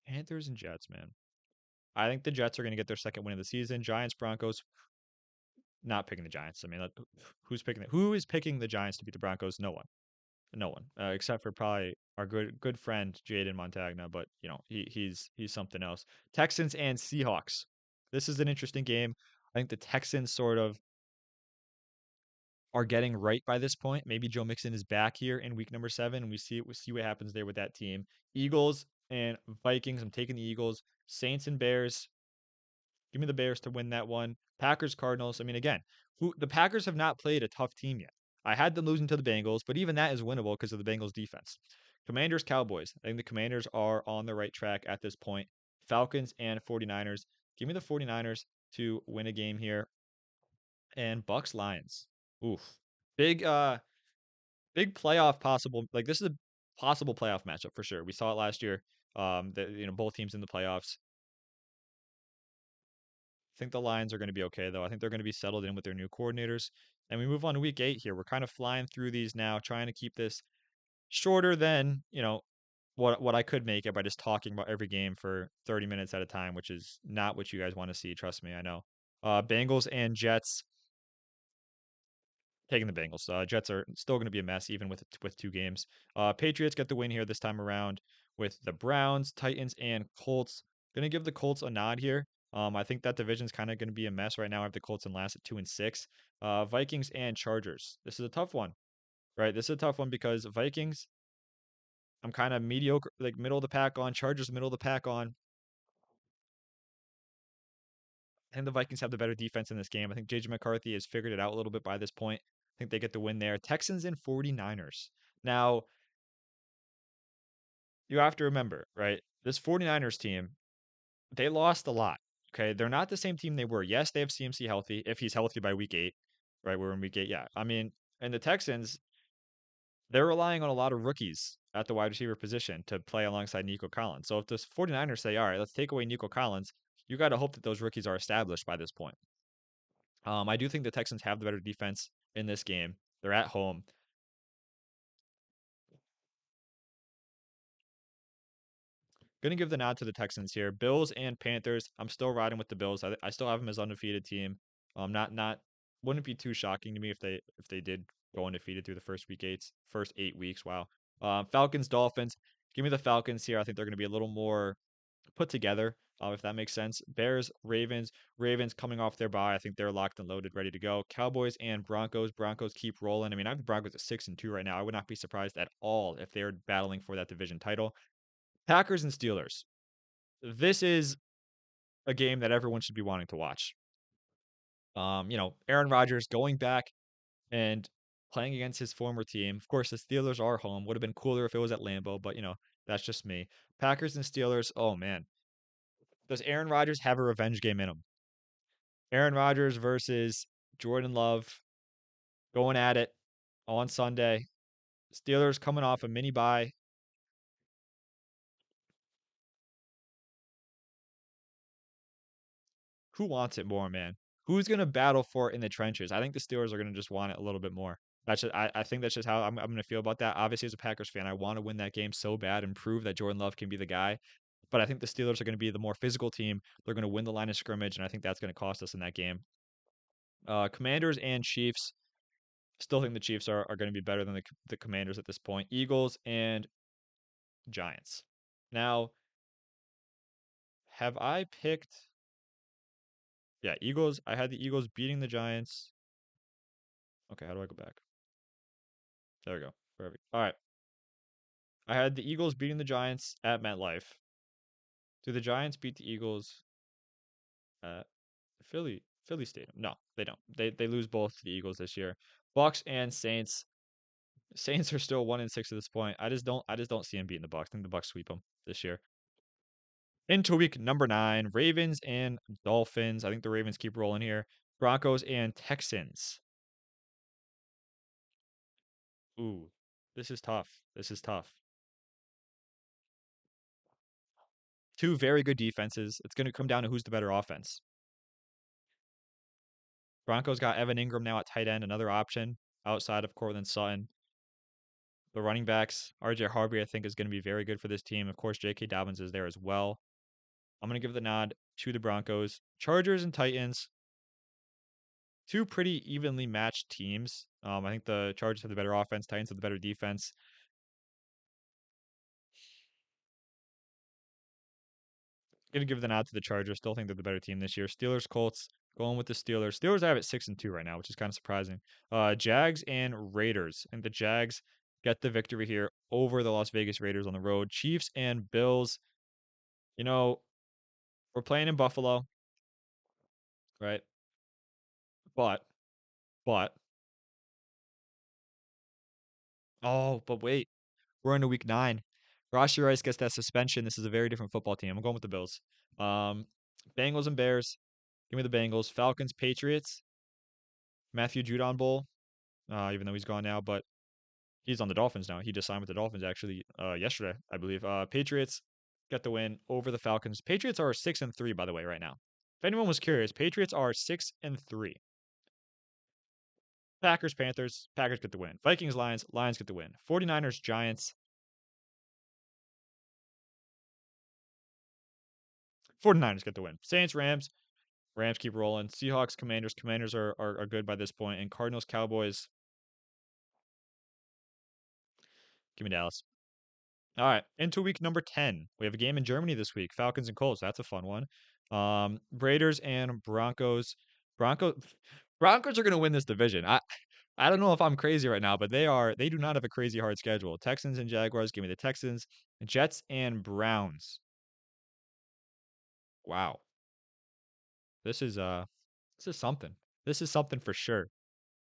Panthers and Jets, man. I think the Jets are going to get their second win of the season. Giants, Broncos. Not picking the Giants. I mean, who is picking the Giants to beat the Broncos? No one. No one, except for probably our good friend Jaden Montagna, but he's something else. Texans and Seahawks. This is an interesting game. I think the Texans sort of are getting right by this point. Maybe Joe Mixon is back here in week number 7, and we see what happens there with that team. Eagles and Vikings. I'm taking the Eagles. Saints and Bears. Give me the Bears to win that one. Packers, Cardinals. I mean, again, the Packers have not played a tough team yet. I had them losing to the Bengals, but even that is winnable because of the Bengals defense. Commanders, Cowboys. I think the Commanders are on the right track at this point. Falcons and 49ers. Give me the 49ers to win a game here. And Bucks, Lions. Oof. Big big playoff possible. Like this is a possible playoff matchup for sure. We saw it last year. That both teams in the playoffs. think the Lions are going to be okay, though. I think they're going to be settled in with their new coordinators. And we move on to week 8 here. We're kind of flying through these now, trying to keep this shorter than, what I could make it by just talking about every game for 30 minutes at a time, which is not what you guys want to see. Trust me, I know. Bengals and Jets. Taking the Bengals. Jets are still going to be a mess, even with 2 games. Patriots get the win here this time around with the Browns, Titans, and Colts. Going to give the Colts a nod here. I think that division's kind of going to be a mess right now. I have the Colts in last at 2-6. Vikings and Chargers. This is a tough one, right? This is a tough one because Vikings, I'm kind of mediocre, like middle of the pack on. Chargers, middle of the pack on. I think the Vikings have the better defense in this game. I think JJ McCarthy has figured it out a little bit by this point. I think they get the win there. Texans and 49ers. Now, you have to remember, right? This 49ers team, they lost a lot. Okay. They're not the same team they were. Yes, they have CMC healthy, if he's healthy by week 8, right? We're in week 8. Yeah. I mean, and the Texans, they're relying on a lot of rookies at the wide receiver position to play alongside Nico Collins. So if the 49ers say, all right, let's take away Nico Collins, you got to hope that those rookies are established by this point. I do think the Texans have the better defense in this game. They're at home. Going to give the nod to the Texans here. Bills and Panthers. I'm still riding with the Bills. I still have them as undefeated team. Not wouldn't be too shocking to me if they did go undefeated through the first 8 weeks. Wow. Falcons, Dolphins. Give me the Falcons here. I think they're going to be a little more put together, if that makes sense. Bears, Ravens. Ravens coming off their bye. I think they're locked and loaded, ready to go. Cowboys and Broncos. Broncos keep rolling. I mean, I have the Broncos at 6-2 right now. I would not be surprised at all if they're battling for that division title. Packers and Steelers. This is a game that everyone should be wanting to watch. Aaron Rodgers going back and playing against his former team. Of course, the Steelers are home. Would have been cooler if it was at Lambeau, but that's just me. Packers and Steelers. Oh man, does Aaron Rodgers have a revenge game in him? Aaron Rodgers versus Jordan Love going at it on Sunday. Steelers coming off a mini bye. Who wants it more, man? Who's gonna battle for it in the trenches? I think the Steelers are gonna just want it a little bit more. I think that's just how I'm gonna feel about that. Obviously, as a Packers fan, I want to win that game so bad and prove that Jordan Love can be the guy. But I think the Steelers are going to be the more physical team. They're going to win the line of scrimmage, and I think that's going to cost us in that game. Commanders and Chiefs. Still think the Chiefs are going to be better than the Commanders at this point. Eagles and Giants. Now, have I picked? Yeah, Eagles. I had the Eagles beating the Giants. Okay, how do I go back? There we go. Perfect. All right. I had the Eagles beating the Giants at MetLife. Do the Giants beat the Eagles at Philly Stadium? No, they don't. They lose both to the Eagles this year. Bucks and Saints. Saints are still 1-6 at this point. I just don't see them beating the Bucks. I think the Bucks sweep them this year. Into week number 9, Ravens and Dolphins. I think the Ravens keep rolling here. Broncos and Texans. Ooh, this is tough. This is tough. Two very good defenses. It's going to come down to who's the better offense. Broncos got Evan Ingram now at tight end, another option outside of Cortland Sutton. The running backs, RJ Harvey, I think, is going to be very good for this team. Of course, J.K. Dobbins is there as well. I'm going to give the nod to the Broncos. Chargers and Titans, two pretty evenly matched teams. I think the Chargers have the better offense, Titans have the better defense. Going to give the nod to the Chargers. Still think they're the better team this year. Steelers, Colts, going with the Steelers. Steelers I have it 6-2 right now, which is kind of surprising. Jags and Raiders. And the Jags get the victory here over the Las Vegas Raiders on the road. Chiefs and Bills. You know, we're playing in Buffalo, right? But, but, but wait, we're into week 9. Rashee Rice gets that suspension. This is a very different football team. I'm going with the Bills. Um, Bengals and Bears. Give me the Bengals. Falcons, Patriots. Matthew Judon Bowl, even though he's gone now, but he's on the Dolphins now. He just signed with the Dolphins actually yesterday, I believe. Patriots get the win over the Falcons. Patriots are 6-3, by the way, right now. If anyone was curious, Patriots are 6-3. Packers, Panthers, Packers get the win. Vikings, Lions, Lions get the win. 49ers, Giants, 49ers get the win. Saints, Rams, Rams keep rolling. Seahawks, Commanders, Commanders are good by this point. And Cardinals, Cowboys, give me Dallas. All right, into week number 10. We have a game in Germany this week. Falcons and Colts. That's a fun one. Raiders and Broncos. Broncos Broncos are going to win this division. I don't know if I'm crazy right now, but they do not have a crazy hard schedule. Texans and Jaguars, give me the Texans. Jets and Browns. Wow. This is this is something. This is something for sure.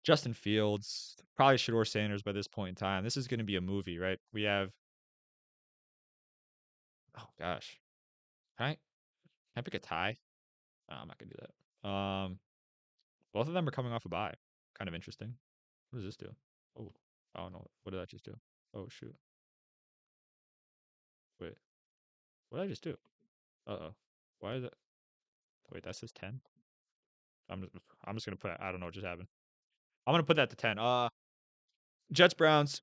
Justin Fields, probably Shador Sanders by this point in time. This is going to be a movie, right? We have oh gosh. Can I pick a tie? No, I'm not gonna do that. Both of them are coming off a bye. Kind of interesting. What does this do? Oh, oh no. What did that just do? Oh shoot. Wait, what did I just do? Uh-oh. Why is it? Wait, that says 10. I'm just, I'm just gonna put. I don't know what just happened. I'm gonna put that to 10. Jets Browns.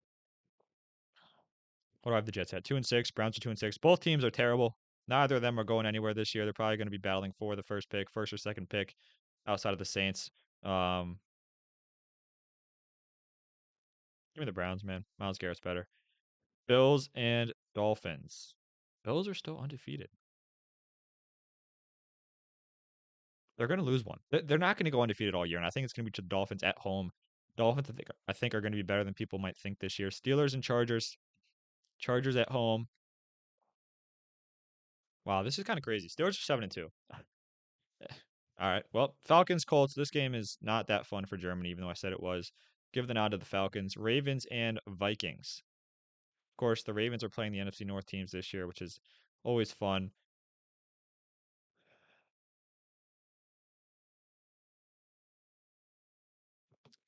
What do I have the Jets at? 2-6. Browns are 2-6. Both teams are terrible. Neither of them are going anywhere this year. They're probably going to be battling for the first pick, first or second pick, outside of the Saints. Um, Give me the Browns, man. Miles Garrett's better. Bills and Dolphins. Bills are still undefeated. They're going to lose one. They're not going to go undefeated all year, and I think it's going to be to the Dolphins at home. Dolphins, I think are going to be better than people might think this year. Steelers and Chargers. Chargers at home. Wow, this is kind of crazy. Steelers are 7-2. All right. Well, Falcons Colts. This game is not that fun for Germany, even though I said it was. Give the nod to the Falcons. Ravens and Vikings. Of course, the Ravens are playing the NFC North teams this year, which is always fun.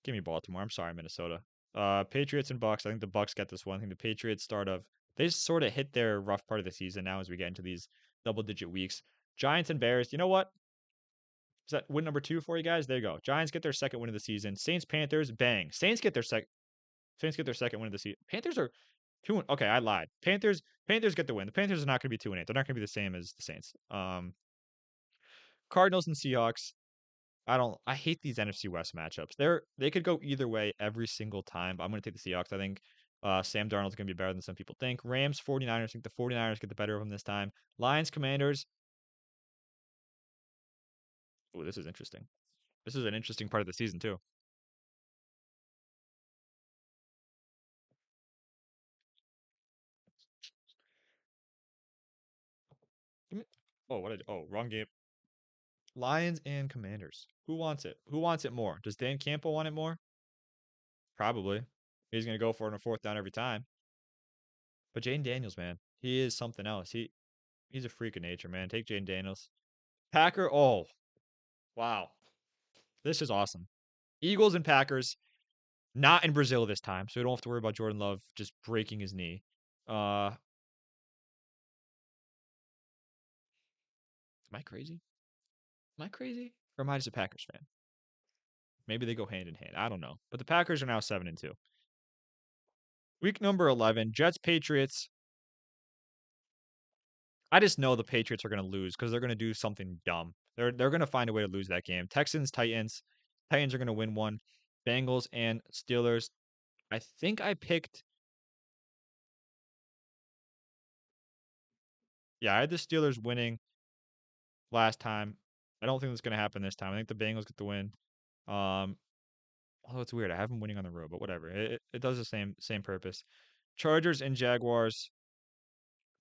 Give me Baltimore. I'm sorry, Minnesota. Patriots and Bucks. I think the Bucks get this one. I think the Patriots start of they just sort of hit their rough part of the season now as we get into these double-digit weeks. Giants and Bears. You know what? Is that win number 2 for you guys? There you go. Giants get their second win of the season. Saints Panthers. Bang. Saints get their second win of the season. Panthers are 2 okay, I lied. Panthers get the win. The Panthers are not going to be 2-8. They're not going to be the same as the Saints. Cardinals and Seahawks. I hate these NFC West matchups. They could go either way every single time, but I'm going to take the Seahawks. I think Sam Darnold's going to be better than some people think. Rams 49ers. I think the 49ers get the better of them this time. Lions Commanders. Oh, this is interesting. This is an interesting part of the season too. Give me- Oh, wrong game. Lions and Commanders. Who wants it? Who wants it more? Does Dan Campbell want it more? Probably. He's going to go for it on a fourth down every time. But Jane Daniels, man, he is something else. He's a freak of nature, man. Take Jane Daniels. Packer. Oh, wow. This is awesome. Eagles and Packers, not in Brazil this time, so we don't have to worry about Jordan Love just breaking his knee. Am I crazy? Am I crazy? Or am I just a Packers fan? Maybe they go hand in hand. I don't know. But the Packers are now 7-2. Week number 11, Jets Patriots. I just know the Patriots are going to lose because they're going to do something dumb. They're going to find a way to lose that game. Texans, Titans. Titans are going to win one. Bengals and Steelers. I think I picked. Yeah, I had the Steelers winning last time. I don't think that's going to happen this time. I think the Bengals get the win. Um, although it's weird, I have them winning on the road, but whatever. It does the same purpose. Chargers and Jaguars.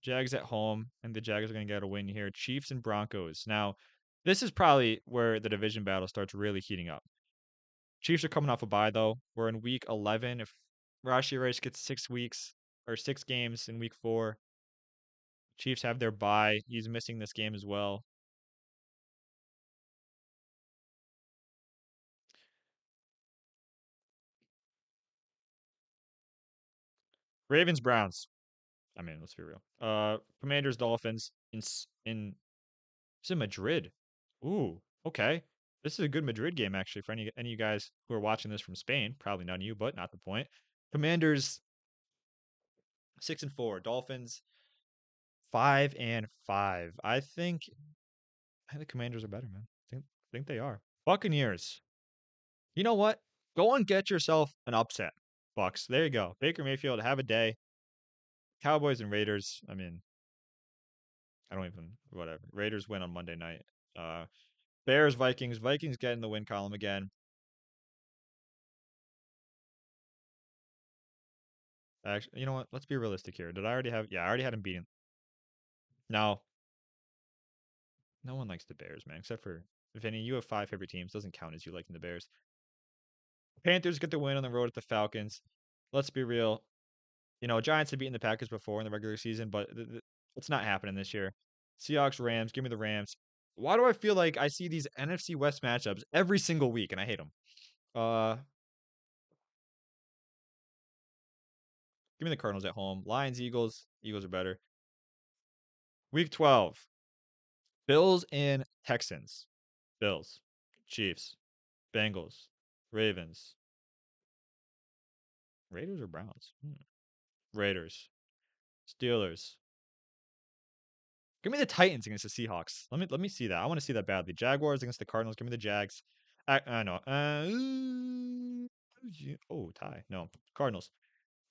Jags at home, and the Jags are going to get a win here. Chiefs and Broncos. Now, this is probably where the division battle starts really heating up. Chiefs are coming off a bye though. We're in week 11. If Rashi Rice gets 6 weeks or 6 games in week 4, Chiefs have their bye. He's missing this game as well. Ravens Browns. I mean, let's be real. Commanders Dolphins in it's in Madrid. Ooh, okay. This is a good Madrid game actually for any of you guys who are watching this from Spain. Probably none of you, but not the point. Commanders 6-4. Dolphins 5-5. I think the Commanders are better, man. I think they are. Buccaneers. You know what? Go and get yourself an upset. Bucks. There you go. Baker Mayfield, have a day. Cowboys and Raiders. I mean, I don't even whatever. Raiders win on Monday night. Uh Bears, Vikings. Vikings get in the win column again. Actually, you know what? Let's be realistic here. Did I already have? Yeah, I already had him beating. No, no one likes the Bears, man, except for Vinny. You have five favorite teams. Doesn't count as you liking the Bears. Panthers get the win on the road at the Falcons. Let's be real. Giants have beaten the Packers before in the regular season, but it's not happening this year. Seahawks, Rams. Give me the Rams. Why do I feel like I see these NFC West matchups every single week, and I hate them? Uh, Give me the Cardinals at home. Lions, Eagles. Eagles are better. Week 12. Bills and Texans. Bills, Chiefs, Bengals, Ravens, Raiders or Browns? Raiders, Steelers. Give me the Titans against the Seahawks. Let me see that. I want to see that badly. Jaguars against the Cardinals. Give me the Jags. I know. Oh, tie. No, Cardinals.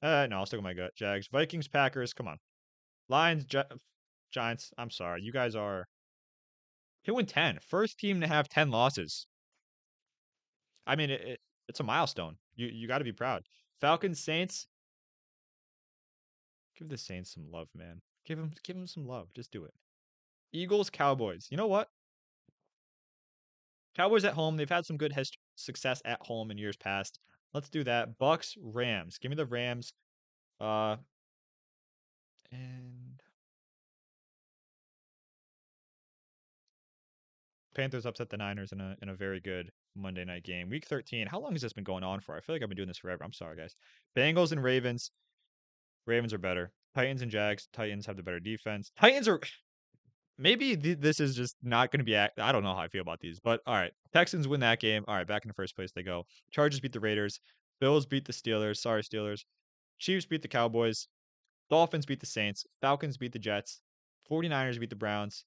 No, I'll stick with my gut. Jags, Vikings, Packers. Come on, Lions, Giants. I'm sorry, you guys are 2-10. First team to have 10 losses. I mean, it's a milestone. You got to be proud. Falcons, Saints. Give the Saints some love, man. Give them some love. Just do it. Eagles, Cowboys. You know what? Cowboys at home. They've had some good success at home in years past. Let's do that. Bucks, Rams. Give me the Rams. Uh, and Panthers upset the Niners in a very good Monday night game. Week 13. How long has this been going on for? I feel like I've been doing this forever. I'm sorry, guys. Bengals and Ravens. Ravens are better. Titans and Jags. Titans have the better defense. Titans are maybe this is just not going to be. I don't know how I feel about these, but all right. Texans win that game. All right, back in the first place they go. Chargers beat the Raiders. Bills beat the Steelers. Sorry, Steelers. Chiefs beat the Cowboys. Dolphins beat the Saints. Falcons beat the Jets. 49ers beat the Browns.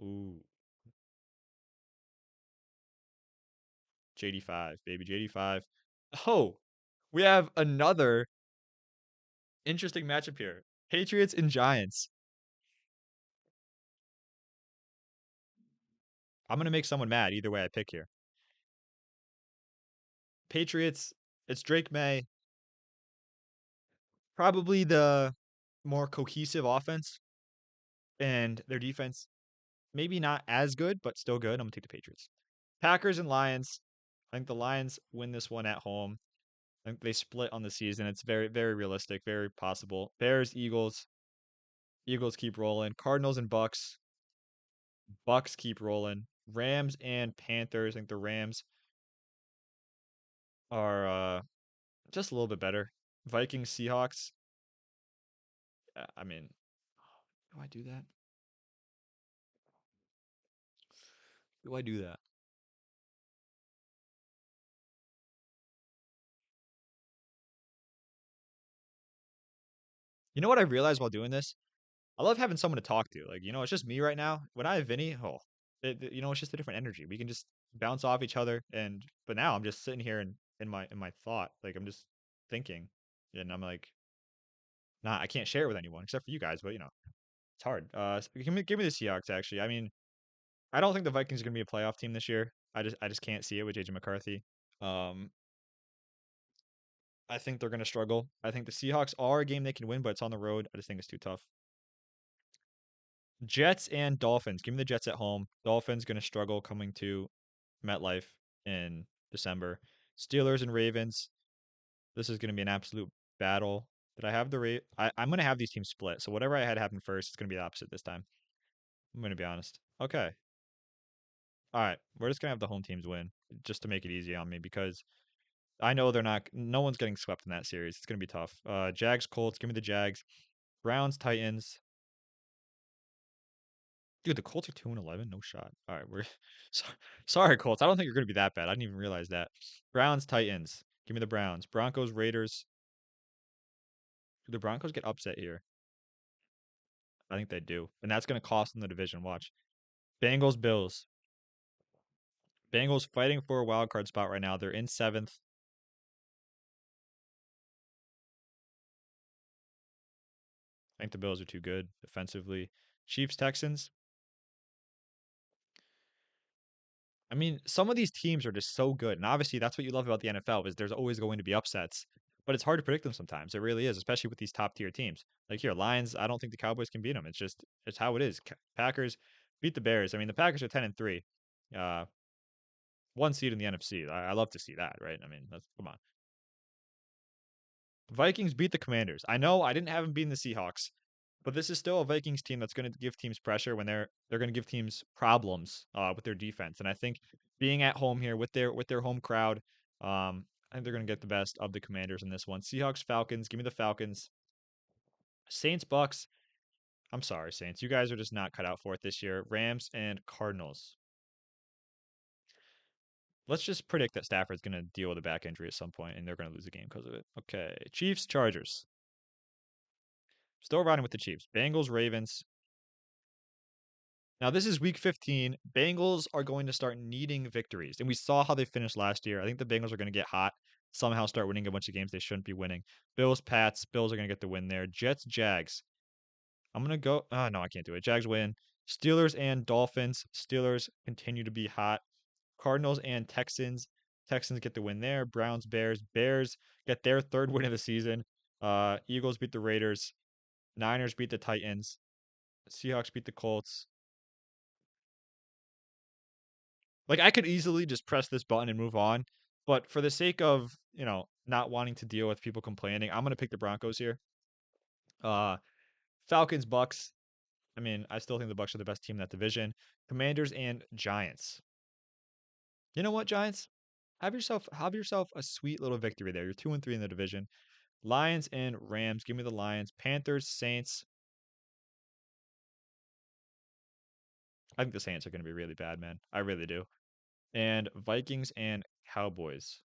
Ooh, JD5, baby, JD5. Oh, we have another interesting matchup here. Patriots and Giants. I'm going to make someone mad either way I pick here. Patriots, it's Drake May. Probably the more cohesive offense, and their defense maybe not as good, but still good. I'm gonna take the Patriots. Packers and Lions. I think the Lions win this one at home. I think they split on the season. It's very, very realistic, very possible. Bears, Eagles. Eagles keep rolling. Cardinals and Bucks. Bucks keep rolling. Rams and Panthers. I think the Rams are just a little bit better. Vikings, Seahawks. I mean, do I do that? Do I do that? You know what I realized while doing this? I love having someone to talk to. Like, it's just me right now. When I have Vinny, it's just a different energy. We can just bounce off each other. But now I'm just sitting here in my thought. Like I'm just thinking, and I'm like, nah, I can't share it with anyone except for you guys. But it's hard. Give me the Seahawks. Actually, I mean, I don't think the Vikings are gonna be a playoff team this year. I just can't see it with JJ McCarthy. Um, I think they're gonna struggle. I think the Seahawks are a game they can win, but it's on the road. I just think it's too tough. Jets and Dolphins. Give me the Jets at home. Dolphins going to struggle coming to MetLife in December. Steelers and Ravens. This is going to be an absolute battle. Did I have the rate? I'm going to have these teams split. So whatever I had happen first, it's going to be the opposite this time. I'm going to be honest. Okay. All right. We're just going to have the home teams win just to make it easy on me because I know they're not, no one's getting swept in that series. It's going to be tough. Jags, Colts. Give me the Jags. Browns, Titans. Dude, the Colts are 2-11. No shot. All right, we're sorry, sorry, Colts. I don't think you're gonna be that bad. I didn't even realize that. Browns, Titans. Give me the Browns. Broncos, Raiders. Do the Broncos get upset here? I think they do, and that's gonna cost them the division. Watch. Bengals, Bills. Bengals fighting for a wild card spot right now. They're in seventh. I think the Bills are too good defensively. Chiefs, Texans. I mean, some of these teams are just so good, and obviously that's what you love about the NFL is there's always going to be upsets, but it's hard to predict them sometimes. It really is, especially with these top tier teams. Like here, Lions. I don't think the Cowboys can beat them. It's how it is. Packers beat the Bears. I mean, the Packers are 10-3, uh, one seed in the NFC. I love to see that, right? I mean, that's come on. Vikings beat the Commanders. I know I didn't have them beating the Seahawks, but this is still a Vikings team that's going to give teams pressure when they're going to give teams problems with their defense. And I think being at home here with their home crowd, I think they're going to get the best of the Commanders in this one. Seahawks, Falcons. Give me the Falcons. Saints, Bucks. I'm sorry, Saints. You guys are just not cut out for it this year. Rams and Cardinals. Let's just predict that Stafford's going to deal with a back injury at some point, and they're going to lose the game because of it. Okay, Chiefs, Chargers. Still riding with the Chiefs. Bengals, Ravens. Now, this is week 15. Bengals are going to start needing victories. And we saw how they finished last year. I think the Bengals are going to get hot, somehow start winning a bunch of games they shouldn't be winning. Bills, Pats. Bills are going to get the win there. Jets, Jags. I'm going to go. Oh, no, I can't do it. Jags win. Steelers and Dolphins. Steelers continue to be hot. Cardinals and Texans. Texans get the win there. Browns, Bears. Bears get their third win of the season. Eagles beat the Raiders. Niners beat the Titans. Seahawks beat the Colts. Like I could easily just press this button and move on, but for the sake of, not wanting to deal with people complaining, I'm going to pick the Broncos here. Uh Falcons, Bucks. I mean, I still think the Bucks are the best team in that division. Commanders and Giants. You know what, Giants? Have yourself a sweet little victory there. You're 2-3 in the division. Lions and Rams. Give me the Lions. Panthers, Saints. I think the Saints are going to be really bad, man. I really do. And Vikings and Cowboys.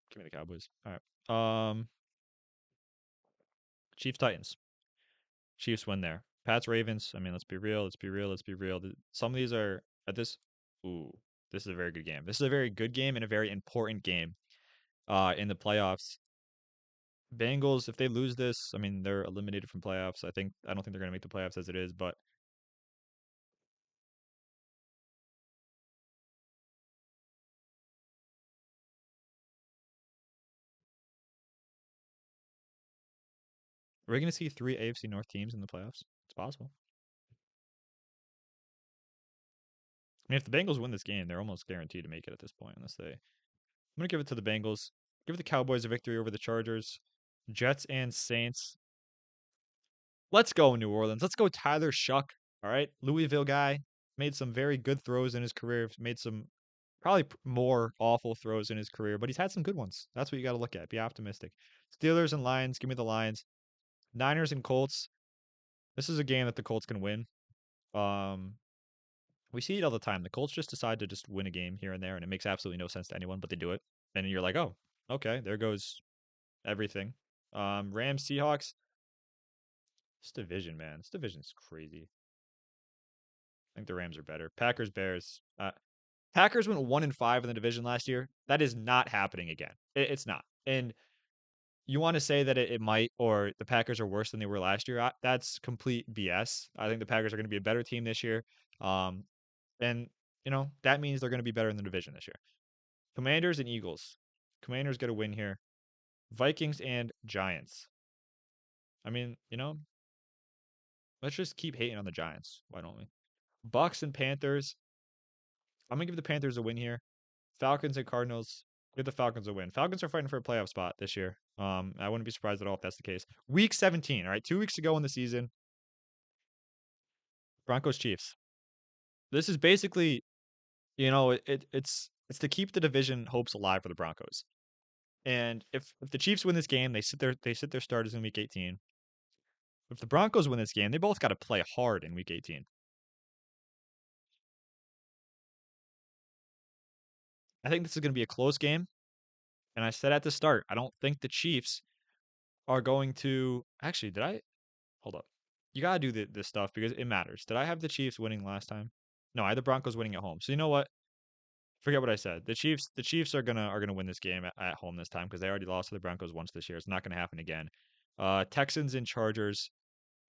Give me the Cowboys. All right. Chiefs, Titans. Chiefs win there. Pats, Ravens. I mean, let's be real. Let's be real. Let's be real. Some of these are at this. Ooh, this is a very good game. This is a very good game and a very important game. In the playoffs. Bengals, if they lose this, I mean, they're eliminated from playoffs. I don't think they're going to make the playoffs as it is, but we're going to see three AFC North teams in the playoffs. It's possible. I mean, if the Bengals win this game, they're almost guaranteed to make it at this point, unless they. I'm going to give it to the Bengals. Give the Cowboys a victory over the Chargers. Jets and Saints. Let's go, New Orleans. Let's go, Tyler Shuck. All right. Louisville guy made some very good throws in his career, made some probably more awful throws in his career, but he's had some good ones. That's what you got to look at. Be optimistic. Steelers and Lions. Give me the Lions. Niners and Colts. This is a game that the Colts can win. Um, we see it all the time. The Colts just decide to just win a game here and there, and it makes absolutely no sense to anyone, but they do it. And you're like, oh, okay, there goes everything. Rams, Seahawks. This division, man. This division's crazy. I think the Rams are better. Packers, Bears. Packers went 1-5 in the division last year. That is not happening again. It's not. And you want to say that it might, or the Packers are worse than they were last year. That's complete BS. I think the Packers are going to be a better team this year. Um, and that means they're going to be better in the division this year. Commanders and Eagles. Commanders get a win here. Vikings and Giants. I mean, let's just keep hating on the Giants. Why don't we? Bucks and Panthers. I'm gonna give the Panthers a win here. Falcons and Cardinals. Give the Falcons a win. Falcons are fighting for a playoff spot this year. I wouldn't be surprised at all if that's the case. Week 17. All right, 2 weeks to go in the season. Broncos Chiefs. This is basically, it's to keep the division hopes alive for the Broncos. And if the Chiefs win this game, they sit their starters in week 18. If the Broncos win this game, they both got to play hard in week 18. I think this is going to be a close game. And I said at the start, I don't think the Chiefs are going to. Actually, did I? Hold up. You gotta do this stuff because it matters. Did I have the Chiefs winning last time? No, I had the Broncos winning at home. So you know what? Forget what I said. The Chiefs are gonna win this game at home this time because they already lost to the Broncos once this year. It's not gonna happen again. Texans and Chargers.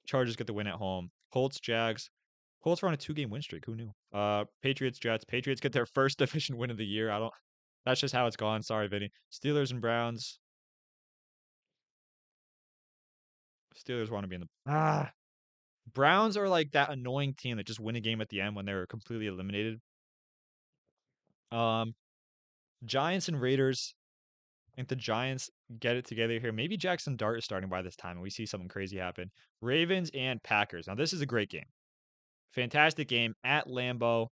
Chargers get the win at home. Colts, Jags. Colts are on a 2-game win streak. Who knew? Patriots, Jets. Patriots get their first division win of the year. I don't. That's just how it's gone. Sorry, Vinny. Steelers and Browns. Steelers want to be in the Browns are like that annoying team that just win a game at the end when they're completely eliminated. Um, Giants and Raiders. I think the Giants get it together here. Maybe Jackson Dart is starting by this time, and we see something crazy happen. Ravens and Packers. Now this is a great game. Fantastic game at Lambeau.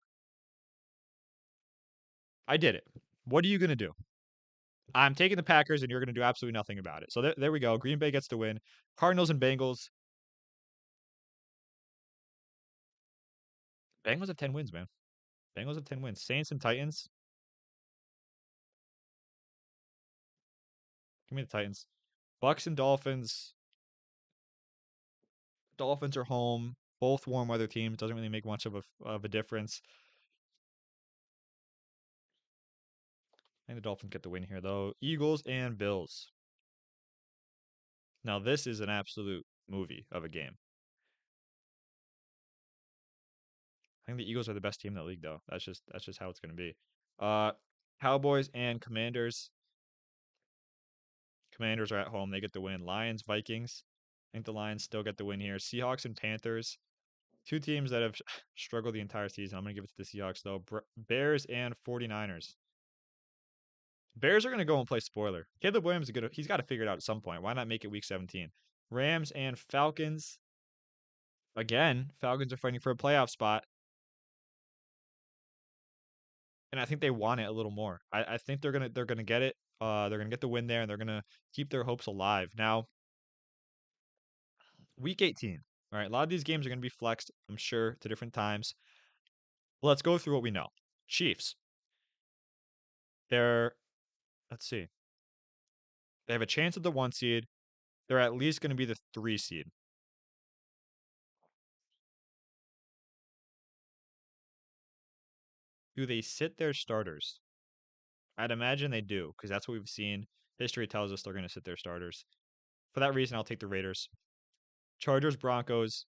I did it. What are you gonna do? I'm taking the Packers, and you're gonna do absolutely nothing about it. So there we go. Green Bay gets the win. Cardinals and Bengals. Bengals have 10 wins, man. Bengals have 10 wins. Saints and Titans. Give me the Titans. Bucks and Dolphins. Dolphins are home. Both warm weather teams. Doesn't really make much of a difference. I think the Dolphins get the win here, though. Eagles and Bills. Now, this is an absolute movie of a game. I think the Eagles are the best team in the league, though. That's just how it's going to be. Uh, Cowboys and Commanders. Commanders are at home. They get the win. Lions, Vikings. I think the Lions still get the win here. Seahawks and Panthers. Two teams that have struggled the entire season. I'm going to give it to the Seahawks, though. Bears and 49ers. Bears are going to go and play spoiler. Caleb Williams is good. He's got to figure it out at some point. Why not make it week 17? Rams and Falcons. Again, Falcons are fighting for a playoff spot, and I think they want it a little more. I think they're gonna get it. They're gonna get the win there, and they're gonna keep their hopes alive. Now, week 18. All right, a lot of these games are gonna be flexed, I'm sure, to different times. Let's go through what we know. Chiefs. They're let's see. They have a chance at the 1 seed. They're at least going to be the 3 seed. Do they sit their starters? I'd imagine they do, because that's what we've seen. History tells us they're going to sit their starters. For that reason, I'll take the Raiders. Chargers, Broncos.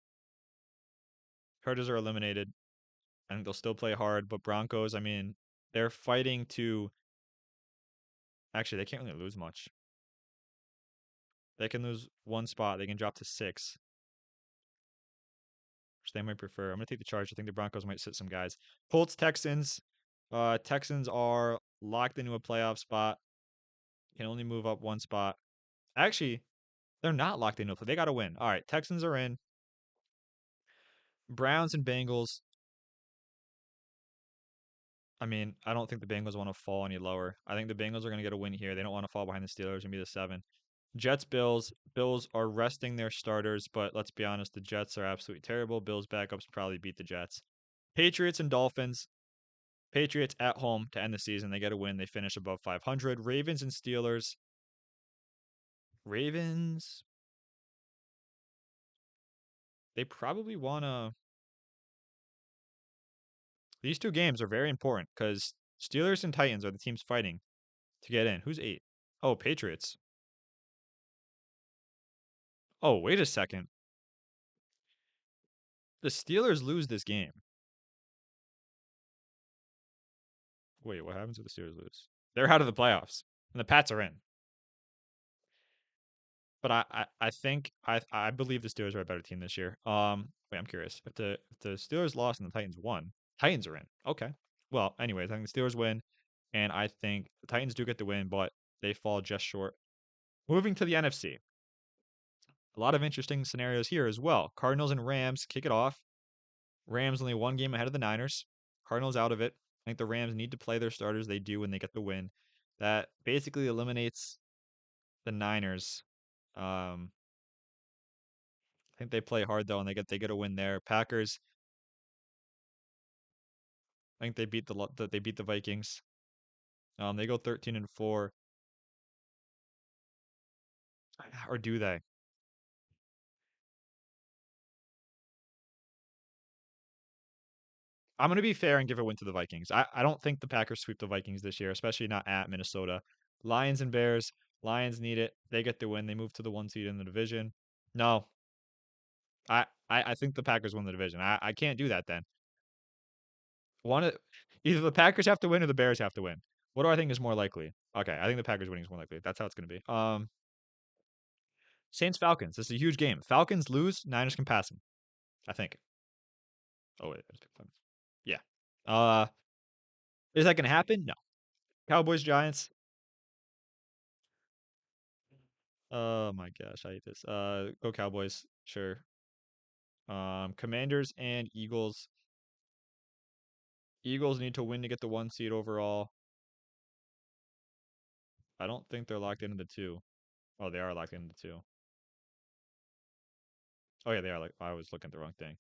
Chargers are eliminated. I think they'll still play hard, but Broncos, I mean, they're fighting to. Actually, they can't really lose much. They can lose one spot. They can drop to 6, which they might prefer. I'm going to take the Chargers. I think the Broncos might sit some guys. Colts, Texans. Texans are locked into a playoff spot. Can only move up one spot. Actually, they're not locked into a play. They got to win. All right, Texans are in. Browns and Bengals. I mean, I don't think the Bengals want to fall any lower. I think the Bengals are going to get a win here. They don't want to fall behind the Steelers and be the 7. Jets, Bills. Bills are resting their starters, but let's be honest, the Jets are absolutely terrible. Bills backups probably beat the Jets. Patriots and Dolphins. Patriots at home to end the season. They get a win. They finish above 500. Ravens and Steelers. Ravens. They probably want to. These two games are very important because Steelers and Titans are the teams fighting to get in. Who's 8? Oh, Patriots. Oh, wait a second. The Steelers lose this game. Wait, what happens if the Steelers lose? They're out of the playoffs, and the Pats are in. But I think I believe the Steelers are a better team this year. Wait, I'm curious. If the Steelers lost and the Titans won, Titans are in. Okay. Well, anyways, I think the Steelers win, and I think the Titans do get the win, but they fall just short. Moving to the NFC. A lot of interesting scenarios here as well. Cardinals and Rams kick it off. Rams only one game ahead of the Niners. Cardinals out of it. I think the Rams need to play their starters. They do when they get the win. That basically eliminates the Niners. I think they play hard though, and they get a win there. Packers. I think they beat the Vikings. They go 13-4, or do they? I'm gonna be fair and give a win to the Vikings. I don't think the Packers sweep the Vikings this year, especially not at Minnesota. Lions and Bears. Lions need it. They get the win. They move to the 1 seed in the division. No, I think the Packers win the division. I can't do that then. One of either the Packers have to win or the Bears have to win. What do I think is more likely? Okay, I think the Packers winning is more likely. That's how it's gonna be. Saints Falcons. This is a huge game. Falcons lose, Niners can pass them. I think. Oh wait, yeah. Uh, is that gonna happen? No. Cowboys Giants. Oh my gosh, I hate this. Go Cowboys. Sure. Commanders and Eagles. Eagles need to win to get the 1 seed overall. I don't think they're locked into the 2. Oh, they are locked into the 2. Oh yeah, they are. Like I was looking at the wrong thing.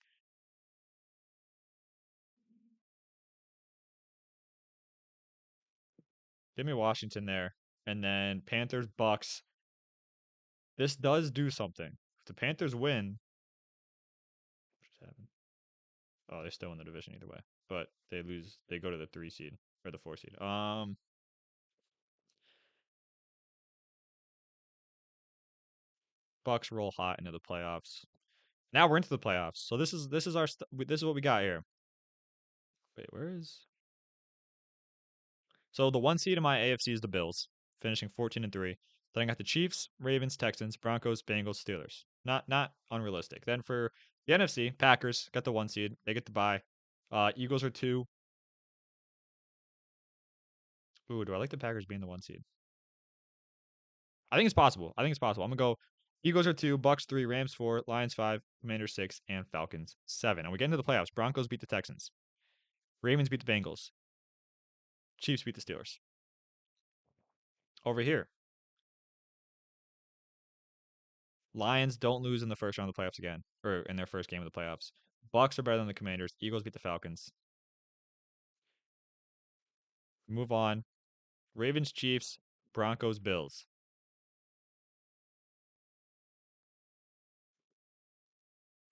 Give me Washington there, and then Panthers Bucks. This does do something. If the Panthers win, oh, they still win the division either way, but they lose. They go to the 3 seed or the 4 seed. Bucks roll hot into the playoffs. Now we're into the playoffs. So this is what we got here. Wait, where is? So the 1 seed in my AFC is the Bills, finishing 14-3. Then I got the Chiefs, Ravens, Texans, Broncos, Bengals, Steelers. Not unrealistic. Then for the NFC, Packers got the 1 seed. They get the bye. Eagles are 2. Ooh, do I like the Packers being the 1 seed? I think it's possible. I think it's possible. I'm gonna go Eagles are 2, Bucks 3, Rams 4, Lions 5, Commanders 6, and Falcons 7. And we get into the playoffs. Broncos beat the Texans. Ravens beat the Bengals. Chiefs beat the Steelers. Over here, Lions don't lose in the first round of the playoffs again, or in their first game of the playoffs. Bucks are better than the Commanders. Eagles beat the Falcons. Move on. Ravens, Chiefs, Broncos, Bills.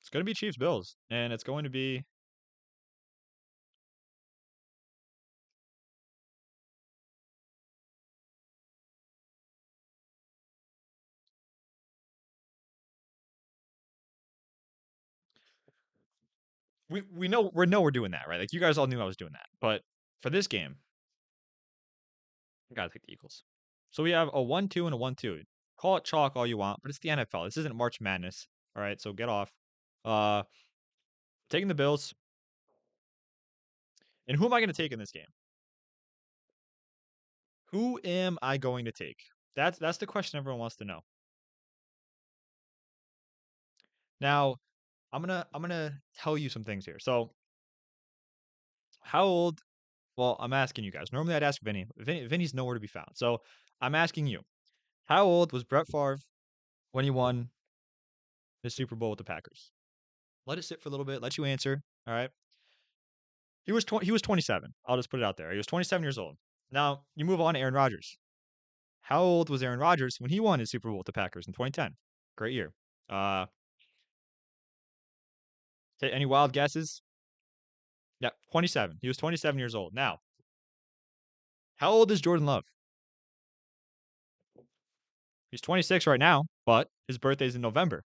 It's going to be Chiefs, Bills, and it's going to be. We know we're doing that, right? Like you guys all knew I was doing that, but for this game, I gotta take the Eagles. So we have a 1-2 and a 1-2. Call it chalk all you want, but it's the NFL. This isn't March Madness. All right, so get off. Uh, taking the Bills. And who am I going to take in this game? Who am I going to take? That's the question everyone wants to know. Now, I'm gonna tell you some things here. So, how old? Well, I'm asking you guys. Normally, I'd ask Vinny. Vinny's nowhere to be found. So, I'm asking you. How old was Brett Favre when he won the Super Bowl with the Packers? Let it sit for a little bit. Let you answer. All right. He was 27. I'll just put it out there. He was 27 years old. Now you move on to Aaron Rodgers. How old was Aaron Rodgers when he won his Super Bowl with the Packers in 2010? Great year. Uh, any wild guesses? Yeah, 27. He was 27 years old. Now, how old is Jordan Love? He's 26 right now, but his birthday's in November.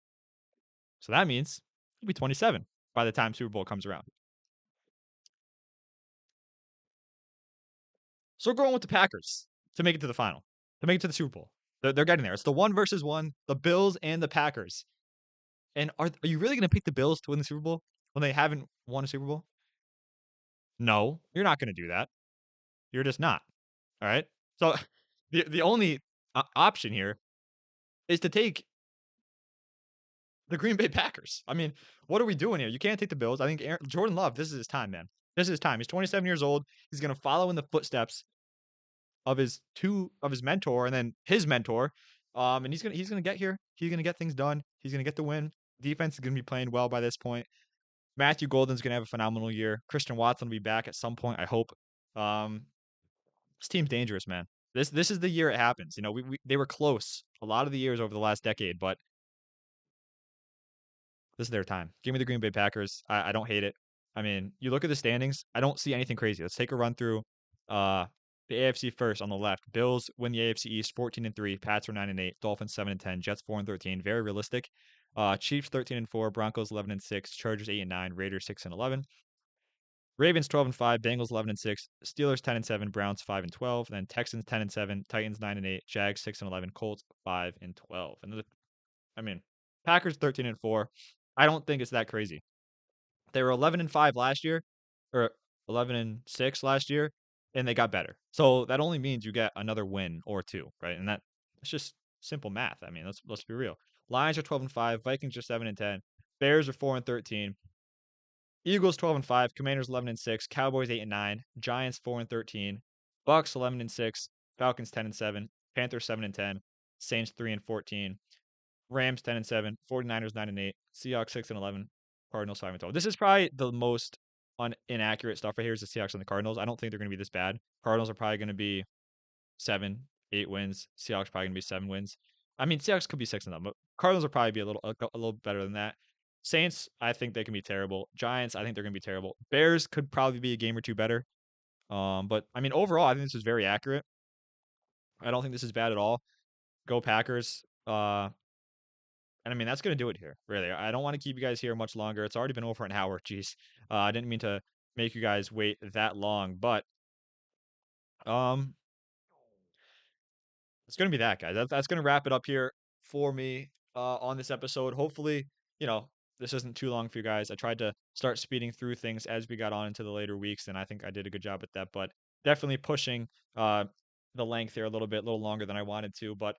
So that means he'll be 27 by the time Super Bowl comes around. So we're going with the Packers to make it to the final, to make it to the Super Bowl. They're getting there. It's the 1-1, the Bills and the Packers. And are you really going to pick the Bills to win the Super Bowl when they haven't won a Super Bowl? No, you're not going to do that. You're just not. All right. So the only option here is to take The Green Bay Packers. I mean, what are we doing here? You can't take the Bills. I think Jordan Love, this is his time, man. This is his time. He's 27 years old. He's gonna follow in the footsteps of his mentor and then his mentor. And he's gonna get here. He's gonna get things done. He's gonna get the win. Defense is gonna be playing well by this point. Matthew Golden's gonna have a phenomenal year. Christian Watson will be back at some point, I hope. Um, this team's dangerous, man. This is the year it happens. You know, we they were close a lot of the years over the last decade, but this is their time. Give me the Green Bay Packers. I don't hate it. I mean, you look at the standings. I don't see anything crazy. Let's take a run through. Uh, the AFC first on the left. Bills win the AFC East 14-3. Pats are 9-8. Dolphins 7-10. Jets 4-13. Very realistic. Chiefs 13-4. Broncos 11-6. Chargers 8-9. Raiders 6-11. Ravens 12-5. Bengals 11-6. Steelers 10-7. Browns 5-12. Then Texans 10-7. Titans 9-8. Jags 6-11. Colts 5-12. And I mean, Packers 13-4. I don't think it's that crazy. They were 11-5 last year, or 11-6 last year, and they got better. So that only means you get another win or two, right? And it's just simple math. I mean, let's be real. Lions are 12-5, Vikings are 7-10, Bears are 4-13, Eagles 12-5, Commanders 11-6, Cowboys 8-9, Giants 4-13, Bucks 11-6, Falcons 10-7, Panthers 7-10, Saints 3-14. Rams 10-7, 49ers 9-8, Seahawks 6-11, Cardinals 5-12. This is probably the most inaccurate stuff right here is the Seahawks and the Cardinals. I don't think they're going to be this bad. Cardinals are probably going to be 7, 8 wins. Seahawks probably going to be 7 wins. I mean, Seahawks could be 6 of them, but Cardinals will probably be a little better than that. Saints, I think they can be terrible. Giants, I think they're going to be terrible. Bears could probably be a game or two better. But I mean, overall, I think this is very accurate. I don't think this is bad at all. Go Packers. And I mean, that's going to do it here, really. I don't want to keep you guys here much longer. It's already been over an hour. Jeez. I didn't mean to make you guys wait that long, but um, it's going to be that, guys. That's going to wrap it up here for me on this episode. Hopefully, you know, this isn't too long for you guys. I tried to start speeding through things as we got on into the later weeks, and I think I did a good job at that, but definitely pushing the length here a little longer than I wanted to, but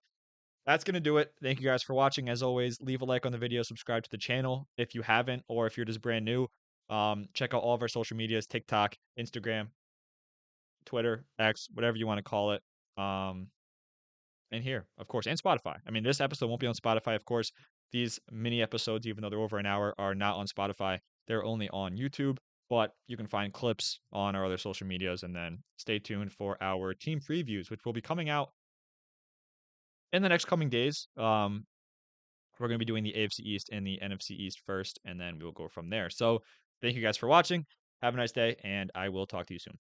that's going to do it. Thank you guys for watching. As always, leave a like on the video, subscribe to the channel if you haven't, or if you're just brand new. Check out all of our social medias, TikTok, Instagram, Twitter, X, whatever you want to call it. Um, and here, of course, and Spotify. I mean, this episode won't be on Spotify, of course. These mini episodes, even though they're over an hour, are not on Spotify. They're only on YouTube, but you can find clips on our other social medias. And then stay tuned for our team previews, which will be coming out in the next coming days. We're going to be doing the AFC East and the NFC East first, and then we will go from there. So thank you guys for watching. Have a nice day, and I will talk to you soon.